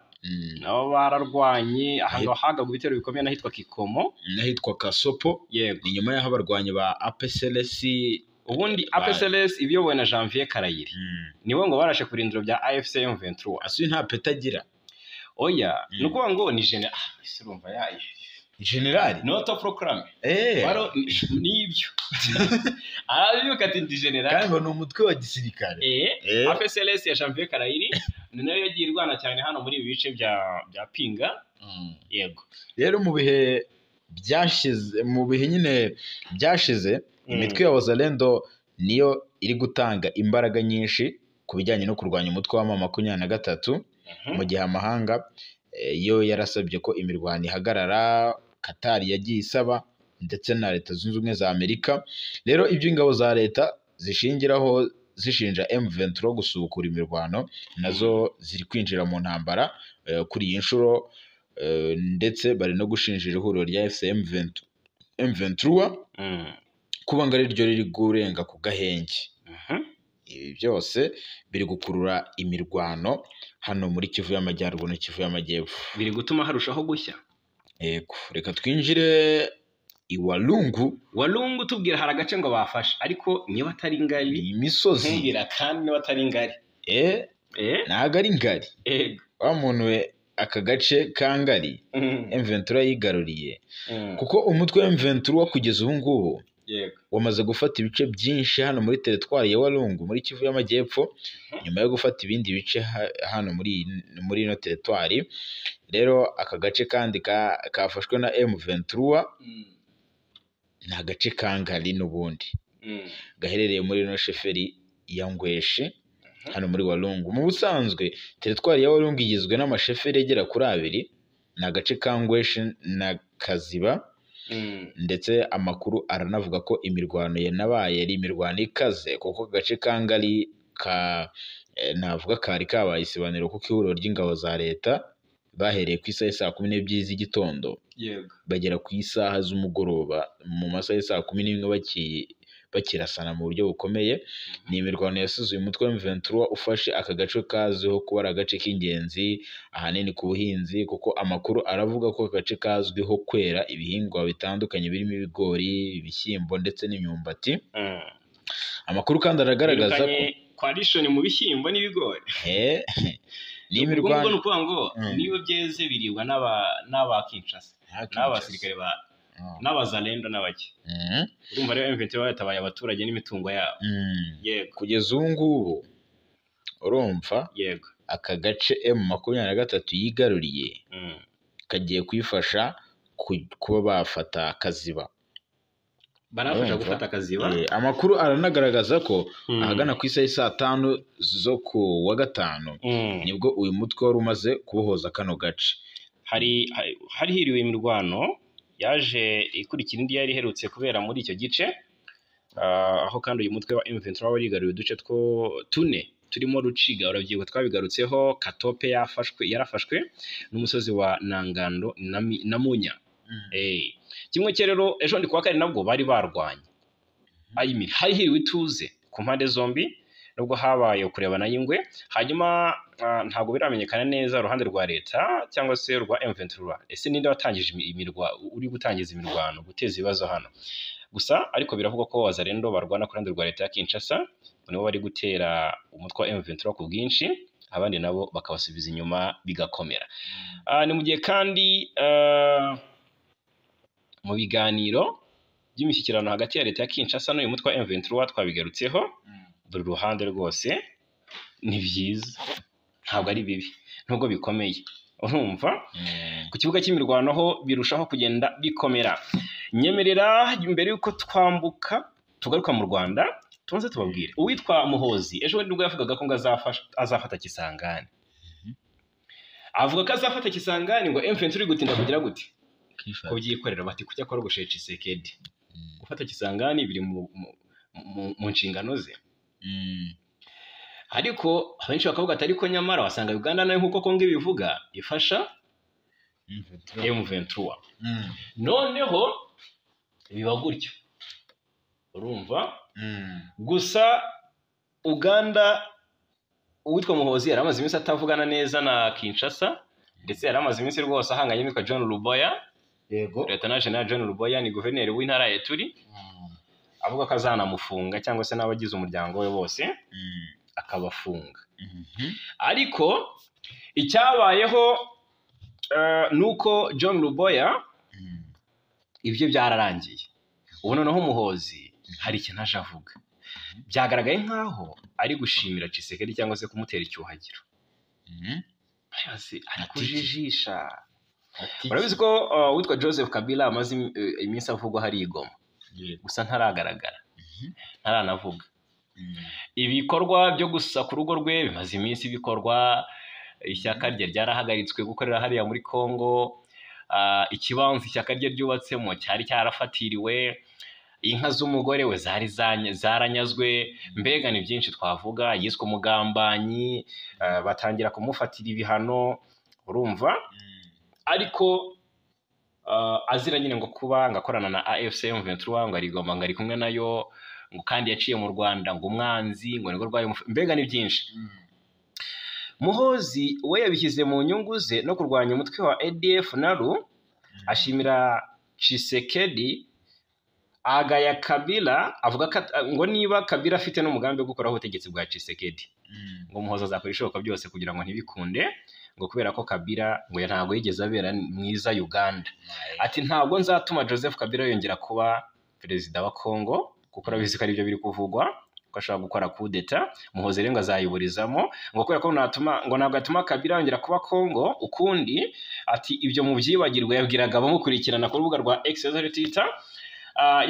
nabo bararwanye ahangaho hagabwe ibitero bikomeye n'ahitwa Kikomo n'ahitwa Kasopo. Ni nyuma y'aho abarwanyi ba APCLS ubundi APCLS ibiyobowe na Janvier Karayiri niwe ngo barashe kurindiro bya AFC M23 asuye nta petagira. Oya nuko ngo ni general urumva yaye general not a proclaim baro nibyo arabibuka ati ndi general kandi ngo ni umutwe wa gisirikare. APCLS ya Janvier Karayiri nayo yagiye irwana cyane hano muri ibi bice bya Pinga. Yego, rero mu bihe nyine byashize imitwe ya Wazalendo niyo iri gutanga imbaraga nyinshi ku bijyanye no kurwanya umutwe wa M23 mu gihe amahanga yo yarasabye ko imirwano ihagarara. Katari yagiye isaba ndetse na Leta Zunze Ubumwe za Amerika. Rero ibyo ingabo za leta zishingiraho zishinja M23 gusubukura imirwano nazo ziri kwinjira mu ntambara kuri iyi nshuro ndetse bari no gushinjira ihuriro rya M23 kuba ngo ari ryo riri gurenga ku gahenge. Ibi byose biri gukurura imirwano hano muri Kivu y'Amajyaruguru na Kivu y'Amajyepfo, biri gutuma harushaho gushya. Yego, reka twinjire i Walungu. Walungu tubwira hari agace ngo bafashe, ariko niba atari ngari imisozi ntumbwira kandi niba atari ngari ntago ari ngari. Wa muntu we aka gace ka ngari M23 yigaruriye, kuko umutwe wa M23 kugeza ubu ngubu wamaze gufata ibice byinshi hano muri teritwari ya Walungu muri Kivu y'Amajyepfo, nyuma yo gufata ibindi bice hano muri ino teritwari. Rero aka gace kandi kafashwe na M23 ni agace ka ngari n'ubundi gaherereye muri ino sheferi ya Ngweshi hano muri Walungu. Mu busanzwe teritwari ya Walungu igizwe n'amasheferi agera kuri 2, ni agace ka Ngweshi na Kaziba. Ndetse amakuru aranavuga ko imirwano yanabaye ari imirwano ikaze, kuko agace ka ngari navuga kari kabaye isibaniro, kuko ihuriro ry'ingabo za leta bahereye ku isaha saa 12 z'igitondo bagera ku isaha z'umugoroba mu masaha ya saa 11 bakirasana mu buryo bukomeye. Ni imirwano yasize uyu mutwe wa M23 ufashe aka gace kazwiho kuba ari agace k'ingenzi ahanini ku buhinzi, kuko amakuru aravuga ko agace kazwiho kwera ibihingwa bitandukanye birimo ibigori, ibishyimbo ndetse n'imyumbati. Amakuru kandi aragaragaza ko coalition mu bishyimbo n'ibigori ni imirwano no kuvuga ngo niyo byeze biribwa n'aba Kinshasa n'abasirikare n'abazalendo n'abaki. Urumva rero M23 yatabaye abaturage n'imitungo yabo. Yego, kugeza ubu ngubu urumva aka gace M23 yigaruriye kagiye kwifasha kuba bafata Kaziba. Barafasha gufata Kaziba. Amakuru aranagaragaza ko ahagana ku isaha saa 5 zo ku wa gatanu nibwo uyu mutwe wari umaze kubohoza kano gace. Hari hiriwe imirwano yaje ikurikira indi yari iherutse kubera muri icyo gice, aho kandi uyu mutwe wa M23 warigaruye uduce tune turimo Ruciga, urabyibuka twabigarutseho. Katope yarafashwe n'umusozi wa Nangando na Munya. Kimwe cye rero ejo ndi kuwa kane nabwo bari barwanye. Hari hiriwe ituze ku mpande zombi, nubwo habaye kurebana y'ingwe. Hanyuma ntabwo biramenyekana neza uruhande rwa leta cyangwa se rwa M23 ese ninde watangije uri gutangiza imirwano guteza ibibazo hano. Gusa ariko biravugwa ko wazalendo barwana ku ruhande rwa leta ya Kinshasa, nibo bari gutera umutwe wa M23 ku bwinshi, abandi nabo bakabasubiza inyuma bigakomera. Ni mu gihe kandi mu biganiro by'imishyikirano hagati ya leta ya Kinshasa n'uyu mutwe wa M23 twabigarutseho. Buri ruhande rwose ni byiza, ntabwo ari bibi, nubwo bikomeye. Urumva ku kibuga cy'imirwano ho birushaho kugenda bikomera. Nyemerera mbere yuko twambuka tugaruka mu Rwanda tubanze tubabwire uwitwa Muhozi ejo nibwo yavugaga ko azafata Kisangani. Avuga ko azafata Kisangani ngo M23 iri gutinda kugira gute kubyikorera, bati kujya kwa Rogoshe Tshisekedi. Gufata Kisangani biri mu nshingano ze. Ariko abenshi bakavuga ati ariko nyamara wasanga Uganda nayo nkuko Kongo ibivuga ifasha M23. Noneho biba gutyo, urumva. Gusa Uganda uwitwa Muhozi yari amaze iminsi atavugana neza na Kinshasa, ndetse yari amaze iminsi rwose ahanganye n'uwitwa John Luboya. Yego, Lieutenant General John Luboya ni guverineri w'intara ya Ituri, avuga ko azanamufunga cyangwa se n'abagize umuryango we bose akabafunga. Ariko icyabayeho nuko John Luboya ibyo byararangiye. Ubu noneho Muhozi hari ikintu aje avuga, byagaragaye nkaho ari gushimira Tshisekedi cyangwa se kumutera icyuhagiro. Ari kujijisha. Urabizi ko witwa Joseph Kabila amaze iminsi avugwa hari igoma, gusa ntaragaragara, ntaranavuga. Ibikorwa byo gusa ku rugo rwe bimaze iminsi bikorwa. Ishyaka rye ryarahagaritswe gukorera hariya muri Kongo. Ikibanza ishyaka rye ryubatsemo cyari cyarafatiriwe. Inka z'umugore we zari zaranyazwe. Mbega ni byinshi twavuga. Yiswe umugambanyi, batangira kumufatira ibihano, urumva. Ariko azira nyine ngo kuba ngakorana na AFC M23 ngo ari Goma ngo ari kumwe nayo ngo kandi yaciye mu Rwanda ngo umwanzi ngo nirwo rwayo mbega ni byinshi. Muhozi we yabishyize mu nyungu ze no kurwanya umutwe wa ADF NALU, ashimira Tshisekedi, agaya Kabila, avuga ngo niba Kabila afite n'umugambi wo gukoraho ubutegetsi bwa Tshisekedi ngo Muhozi azakora ishoboka byose kugira ngo ntibikunde, ngo kubera ko Kabila ngo ntabwo yigeze abera mwiza Uganda. Ati ntabwo nzatuma Joseph Kabila yongera kuba perezida wa Congo kuko arabizi ko ari byo biri kuvugwa ko ashaka gukora coup d'etat. Muhozi rero ngo azayiburizamo ngo kubera ko ngo ntabwo atuma Kabila yongera kuba Congo ukundi. Ati ibyo mu byibagirwa yabwiraga abamukurikirana ku rubuga rwa X Twitter.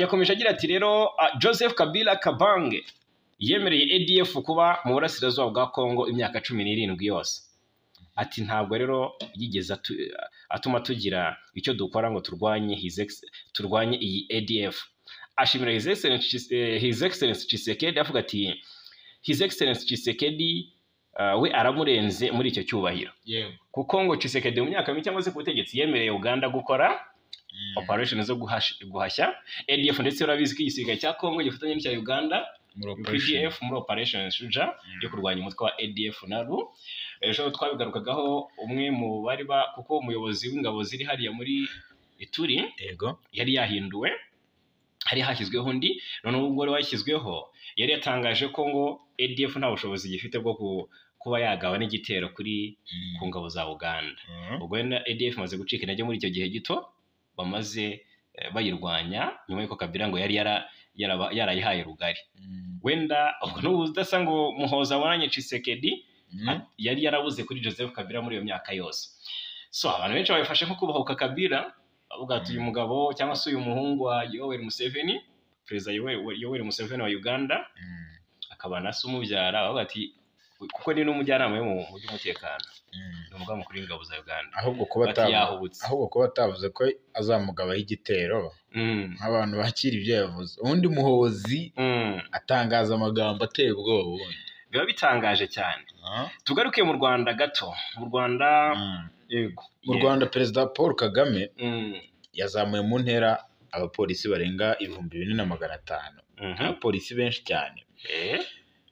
Yakomeje agira ati rero Joseph Kabila Kabange yemereye ADF kuba mu burasirazuba bwa Congo imyaka 17 yose. Ati ntabwo rero yigeze atuma tugira icyo dukora ngo turwanye iyi ADF. Ashimira His Excellency Tshisekedi, avuga ati His Excellency Tshisekedi we aramurenze muri icyo cyubahiro kuko ngo Tshisekedi mu myaka mike cyangwa se ku butegetsi yemereye Uganda gukora operation zo guhashya ADF, ndetse urabizi ko igisirikare cya Congo gifatanya n'icya Uganda PDF muri operation Shuja yo kurwanya umutwe wa ADF NALU. Ejo twabigarukagaho umwe mu bari kuko umuyobozi w'ingabo ziri hariya muri Ituri yari yahinduwe, hari hashyizweho undi, none ubwo washyizweho yari yatangaje ko ngo ADF nta bushobozi gifite bwo kuba yagaba n'igitero ku ngabo za Uganda. Ubwo ADF maze gucika intege muri icyo gihe gito bamaze bayirwanya nyuma y'uko Kabila ngo yari yarayihaye rugari. Wenda ubwo n'ubudasa ngo Muhozi abonanye Tshisekedi yari yarabuze kuri Joseph Kabila muri iyo myaka yose. So abantu benshi babifashe nko kubahuka Kabila, avuga ati uyu mugabo cyangwa se uyu muhungu wa Yoweri Museveni, Perezida Yoweri Museveni wa Uganda, akaba na se umubyara, avuga ati kuko ni n'umujyanama we mu by'umutekano, ni umugaba mukuru w'ingabo za Uganda. Ahubwo kuba atavuze ko azamugabaho igitero nk'abantu bakira ibyo yavuze. Undi Muhozi atangaza amagambo ateye ubwoba ubundi biba bitangaje cyane. Tugaruke mu Rwanda gato. Mu Rwanda Perezida Paul Kagame yazamuye mu ntera abapolisi barenga 2500, abapolisi benshi cyane.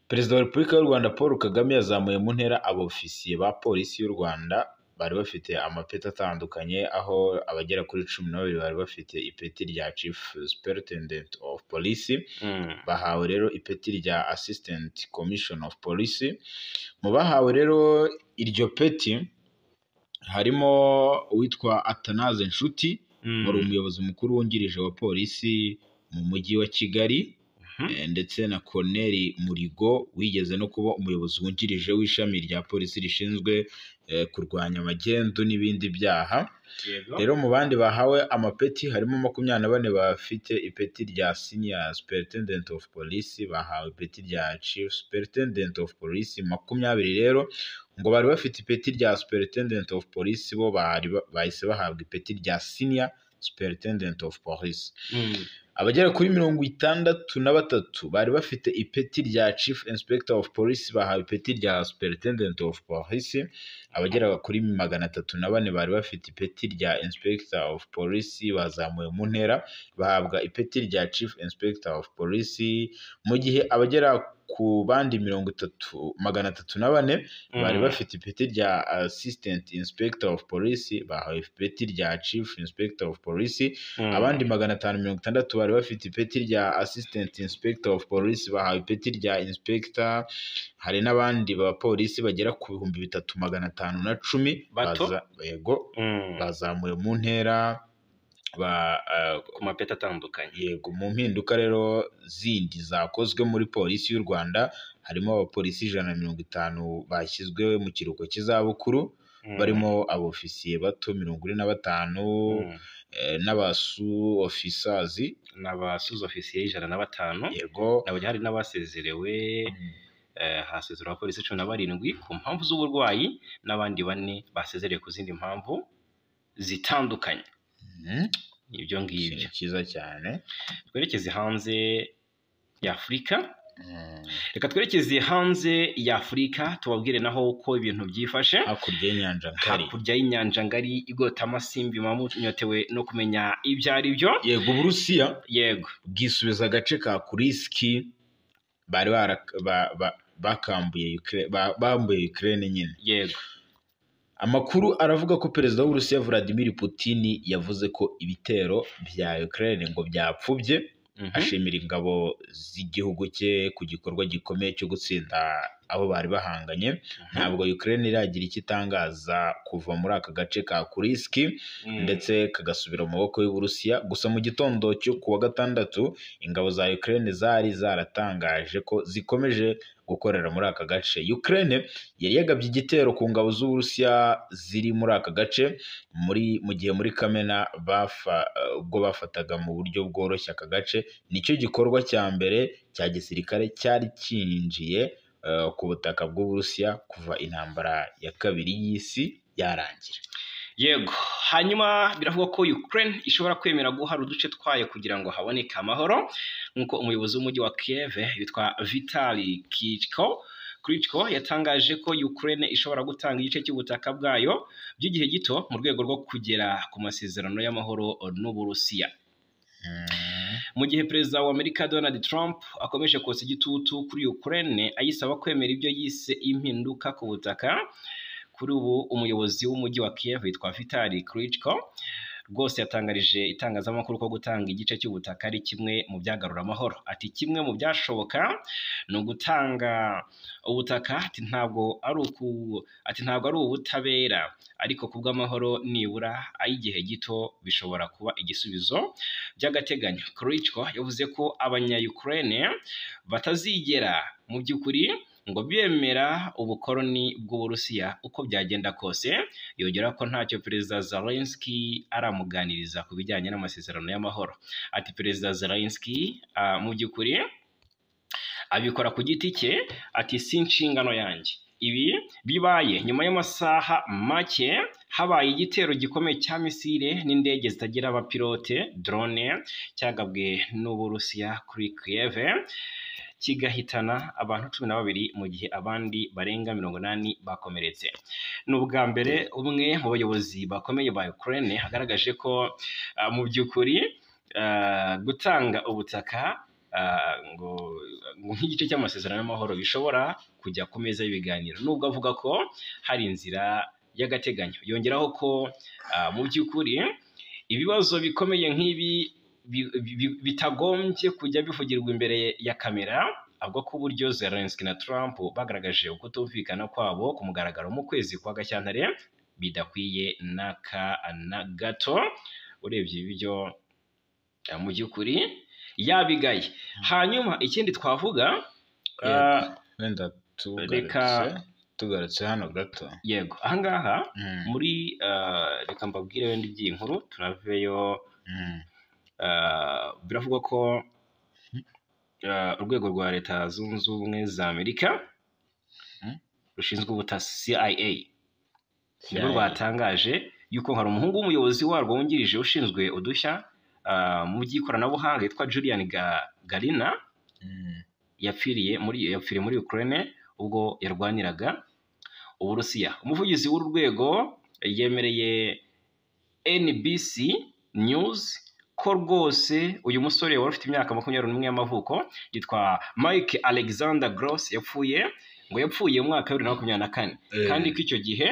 Perezida wa Repubulika y'u Rwanda Paul Kagame yazamuye mu ntera abofisiye ba polisi y'u Rwanda bari bafite amapeti atandukanye, aho abagera kuri 12 bari bafite ipeti rya Chief Superintendent of Police, bahawe rero ipeti rya Assistant Commissioner of Police. Mu bahawe rero iryo peti harimo uwitwa Atanaze Nshuti, wari umuyobozi mukuru wungirije wa polisi mu mujyi wa Kigali, ndetse na Colonel Murigo wigeze no kuba umuyobozi wungirije w'ishami rya polisi rishinzwe kurwanya amagendu n'ibindi byaha. Rero mu bandi bahawe amapeti harimo 24 bafite ipeti rya Senior Superintendent of Police, bahawe ipeti rya Chief Superintendent of Police. 20 rero ngo bari bafite ipeti rya Superintendent of Police, bo bahise bahabwa ipeti rya Senior Superintendent of Police. Abagera kuri 63 bari bafite ipeti rya Chief Inspector of Police, bahawe ipeti rya Superintendent of Police. Abagera kuri 304 bari bafite ipeti rya Inspector of Police, bazamuye mu ntera bahabwa ipeti rya Chief Inspector of Police, mu gihe abagera ku bandi 304 bari bafite ipeti rya Assistant Inspector of Police, bahawe ipeti rya Chief Inspector of Police. Abandi 560 bari bafite ipeti rya Assistant Inspector of Police, bahawe ipeti rya Inspector. Hari n'abandi bapolisi bagera ku 3510 bazamuye mu ntera ku mapeti atandukanye. Yego, mu mpinduka rero zindi zakozwe muri polisi y'u Rwanda harimo abapolisi 150 bashyizwe mu kiruhuko cy'izabukuru, barimo abofisiye bato 45 n'abasu officers n'abasuzo officier 105. Yego, nabo hari n'abasezerewe, hasezerewe abapolisi 17 ku mpamvu z'uburwayi, n'abandi 4 basezereye ku zindi mpamvu zitandukanye. Ibyo ngibyo cyiza cyane. Twerekeze hanze ya Afurika. Reka twerekeze hanze ya Afurika tubabwire naho uko ibintu byifashe hakurya y'inyanja ngari igota amasimbi munyotewe no kumenya ibyo ari byo. Yego, Uburusiya yego bwisubiza agace ka Kursk bari bambuye Ukraine nyine. Yego, amakuru aravuga ko perezida w'Uburusiya Vladimir Putin yavuze ko ibitero bya Ukraine ngo byapfubye. Ashimira ingabo z'igihugu cye ku gikorwa gikomeye cyo gutsinda abo bari bahanganye. Ntabwo Ukraine iragira icyo itangaza kuva muri aka gace ka Kursk ndetse kagasubira mu maboko y'Uburusiya. Gusa mu gitondo cyo kuwa gatandatu ingabo za Ukraine zari zaratangaje ko zikomeje gukorera muri aka gace. Ukraine yari yagabye igitero ku ngabo z'Uburusiya ziri muri aka gace mu gihe muri Kamena ubwo bafataga mu buryo bworoshye aka gace. Nicyo gikorwa cya mbere cya gisirikare cyari cyinjiye ku butaka bw'Uburusiya kuva intambara ya kabiri y'isi yarangira. Yego, hanyuma biravugwa ko Ukraine ishobora kwemera guhara uduce twayo kugira ngo haboneke amahoro, nk'uko umuyobozi w'umujyi wa Kiev witwa Vitali Klitschko yatangaje ko Ukraine ishobora gutanga igice cy'ubutaka bwayo by'igihe gito mu rwego rwo kugera ku masezerano y'amahoro n'Uburusiya. Mu gihe perezida wa Amerika Donald Trump akomeje kotsa igitutu kuri Ukraine ayisaba kwemera ibyo yise impinduka ku butaka, kuri ubu umuyobozi w'umujyi wa Kiev witwa Vitali Klitschko rwose yatangarije itangazamakuru ko gutanga igice cy'ubutaka ari kimwe mu byagarura amahoro. Ati kimwe mu byashoboka ni ugutanga ubutaka, ntabwo ari ubutabera, ariko kubw'amahoro nibura ay'igihe gito bishobora kuba igisubizo by'agateganyo. Klitschko yavuze ko abanya-Ukraine batazigera mu by'ukuri ngo bemera ubukoloni bw'Uburusiya uko byagenda kose. Yongera ko ntacyo perezida Zelensky aramuganiriza ku bijyanye n'amasezerano y'amahoro. Ati perezida Zelensky mu by'ukuri abikora ku giti cye, ati si inshingano yanjye. Ibi bibaye nyuma y'amasaha make habaye igitero gikomeye cya misile n'indege zitagira abapilote drone cyagabwe n'Uburusiya kuri Kiev kigahitana abantu 12 mu gihe abandi barenga 80 bakomeretse. Ni ubwa mbere umwe mu bayobozi bakomeye ba Ukraine hagaragaje ko mu by'ukuri gutanga ubutaka ngo nk'igice cy'amasezerano y'amahoro bishobora kujya ku meza y'ibiganiro, nubwo avuga ko hari inzira y'agateganyo. Yongeraho ko mu by'ukuri ibibazo bikomeye nk'ibi bitagombye kujya bivugirwa imbere ya kamera, avuga ko uburyo Zelensky na Trump bagaragaje ukutumvikana kwabo ku mugaragaro mu kwezi kwa Gashyantare bidakwiye na gato. Urebye ibyo mu by'ukuri yabigaye. Hanyuma ikindi twavuga wenda tugarutse hano gato. Yego, ahangaha muri reka mbabwire wenda iby'iyi nkuru tunaveyo. Biravugwa ko urwego rwa Leta Zunze Ubumwe za Amerika rushinzwe ubutasi CIA nibwo rwatangaje yuko hari umuhungu w'umuyobozi warwo wungirije ushinzwe udushya mu by'ikoranabuhanga yitwa Julian Galina yapfiriye muri Ukraine ubwo yarwaniraga Uburusiya. Umuvugizi w'uru rwego yemereye NBC News ko rwose uyu musore wari ufite imyaka 21 y'amavuko yitwa Mike Alexander Gross yapfuye mu mwaka wa 2024 kandi ko icyo gihe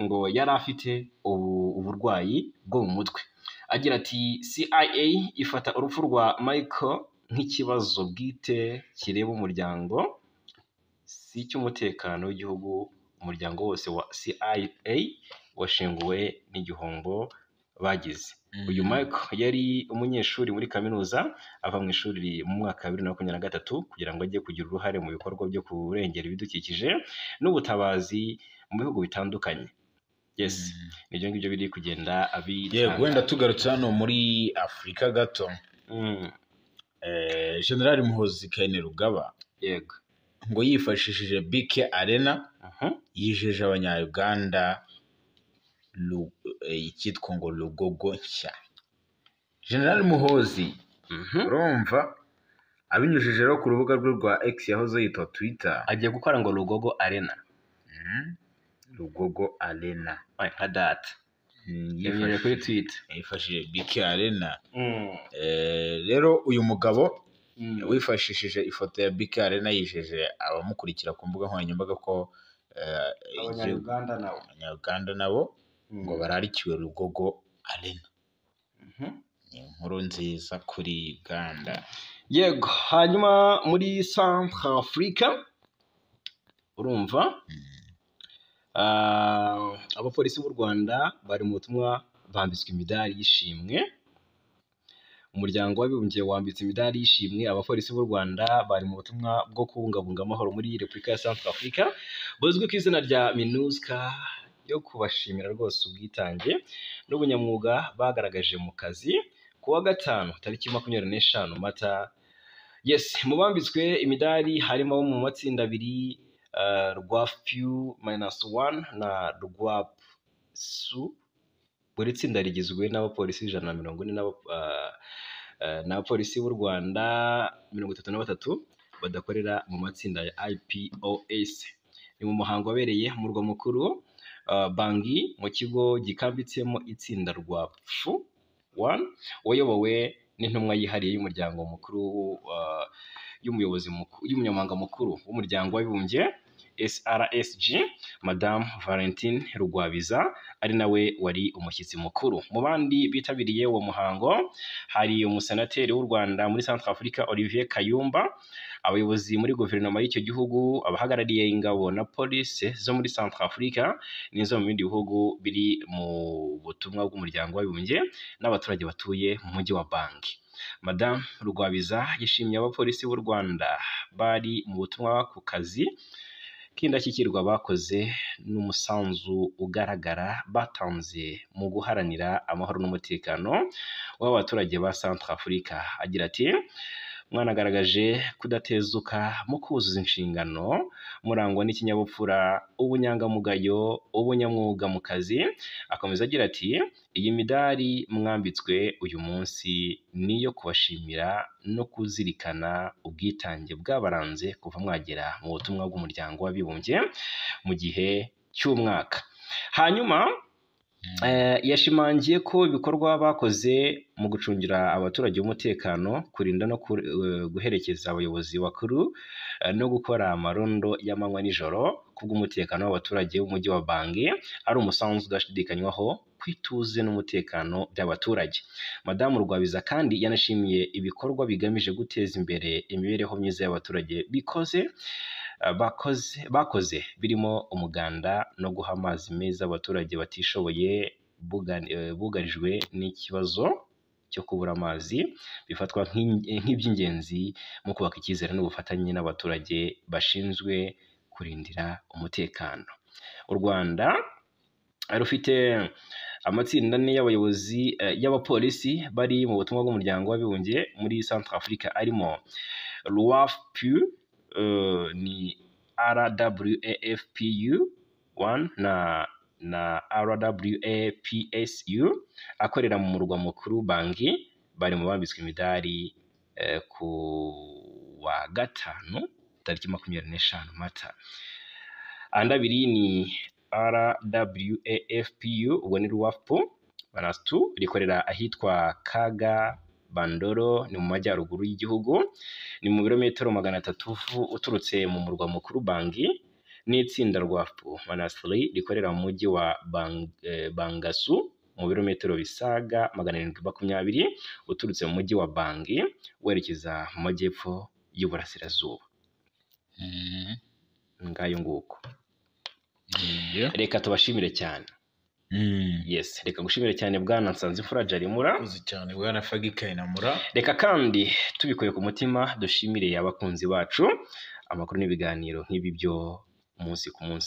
ngo yari afite uburwayi bwo mu mutwe. Agira ati CIA ifata urupfu rwa Michael nk'ikibazo bwite kireba umuryango, si icy'umutekano w'igihugu. Umuryango wose wa CIA washenguwe n'igihombo bagize. Uyu Michael yari umunyeshuri muri kaminuza ava mu ishuri mu mwaka wa 2023 kugira ngo ajye kugira uruhare mu bikorwa byo kurengera ibidukikije n'ubutabazi mu bihugu bitandukanye. Yes, nibyo ngibyo biri kugenda abita. Yego, wenda tugarutse hano muri Afurika gato. General Muhoozi Kainerugaba yego ngo yifashishije BK Arena yijeje abanya-Uganda icyitwa ngo Lugogo nshya. General Muhoozi urumva abinyujije rero ku rubuga rwe rwa X yahoze yitwa Twitter. Agiye gukora ngo Lugogo Arena. Lugogo Arena. Nka data. Yifashishije kuri Twitter. Yifashishije BK Arena. Rero uyu mugabo wifashishije ifoto ya BK Arena yijeje abamukurikira ku mbuga nkoranyambaga ko Abanyarwanda nabo ngo bararikiwe Lugogo Arena. Ni inkuru nziza kuri Uganda. Yego, hanyuma muri Centrafrica urumva abapolisi b'u Rwanda bari mu butumwa bambitswe imidari y'ishimwe. Umuryango w'abibumbye wambitse imidari y'ishimwe abapolisi b'u Rwanda bari mu butumwa bwo kubungabunga amahoro muri Repubulika ya Centrafrica buzwi ku izina rya MINUSCA, yo kubashimira rwose ubwitange n'ubunyamwuga bagaragaje mu kazi ku wa gatanu tariki 25 Mata. Yes, mu bambitswe imidari harimo mu matsinda abiri RWAFU -1 na RWAPSU. Buri tsinda rigizwe n'abapolisi 140 n'abapolisi b'u Rwanda 33 badakorera mu matsinda ya IPOS. Ni mu muhango wabereye mu murwa mukuru Bangui mu kigo gikambitsemo itsinda RWAFU 1 wayobowe n'intumwa yihariye y'umuryango mukuru y'umunyamabanga mukuru w'umuryango w'abibumbye SRSG, Madame Valentine Rugwabiza, ari nawe wari umushyitsi mukuru. Mu bandi bitabiriye uwo muhango hari umusenateri w'u Rwanda muri Centrafrica Olivier Kayumba, abayobozi muri guverinoma y'icyo gihugu, abahagarariye ingabo na polisi zo muri Centrafrica n'izo mu bindi bihugu biri mu butumwa bw'umuryango w'abibumbye, n'abaturage batuye mu mujyi wa Bangui. Madame Rugwabiza yishimiye abapolisi b'u Rwanda bari mu butumwa ku kazi k'indashyikirwa bakoze n'umusanzu ugaragara batanze mu guharanira amahoro n'umutekano w'abaturage ba Centrafrica. Agira ati mwanagaragaje kudatezuka mu kuzuza inshingano, murangwa n'ikinyabupfura, ubunyangamugayo, ubunyamwuga mu kazi. Akomeza agira ati iyi midari mwambitswe uyu munsi ni iyo kubashimira no kuzirikana ubwitange bw'abaranze kuva mwagera mu butumwa bw'umuryango w'abibumbye mu gihe cy'umwaka. Hanyuma yashimangiye ko ibikorwa bakoze mu gucungira abaturage umutekano, kurinda no guherekeza abayobozi bakuru no gukora amarondo y'amanywa n'ijoro kubw'umutekano w'abaturage b'umujyi wa Bangui ari umusanzu udashidikanywaho ku ituze n'umutekano by'abaturage. Madamu Rugwabiza kandi yanashimiye ibikorwa bigamije guteza imbere imibereho myiza y'abaturage bakoze birimo umuganda no guha amazi meza abaturage batishoboye bugarijwe n'ikibazo cyo kubura amazi, bifatwa nk'iby'ingenzi mu kubaka icyizere n'ubufatanye n'abaturage bashinzwe kurindira umutekano. U Rwanda rufite amatsinda ane y'abayobozi y'abapolisi bari mu butumwa bw'umuryango w'abibumbye muri Centrafrica arimo RWAFU ni RWAFPU 1 na RWAPSU akorera mu murwa mukuru Bangui. Bari mu bambitswe imidari ku wa gatanu tariki 25 Mata. Andi abiri ni RWAFPU, ubwo ni RWAFPU -2 rikorera ahitwa Kaga Bandoro, ni mu majyaruguru y'igihugu, ni mu birometero 300 uturutse mu murwa mukuru Bangui. N'itsinda RWAFPU -3 rikorera mu mujyi wa Bangassou mu birometero bisaga 720 uturutse mu mujyi wa Bangui werekeza mu majyepfo y'uburasirazuba. Ngayo nguko. Reka tubashimire cyane. Yes, reka gushimire cyane bwana Nsanzimfura Jarimura. Uzi cyane bwana Fagikayi Namura. Reka kandi tubikuye ku mutima dushimire abakunzi bacu amakuru n'ibiganiro nk'ibi byo umunsi ku munsi.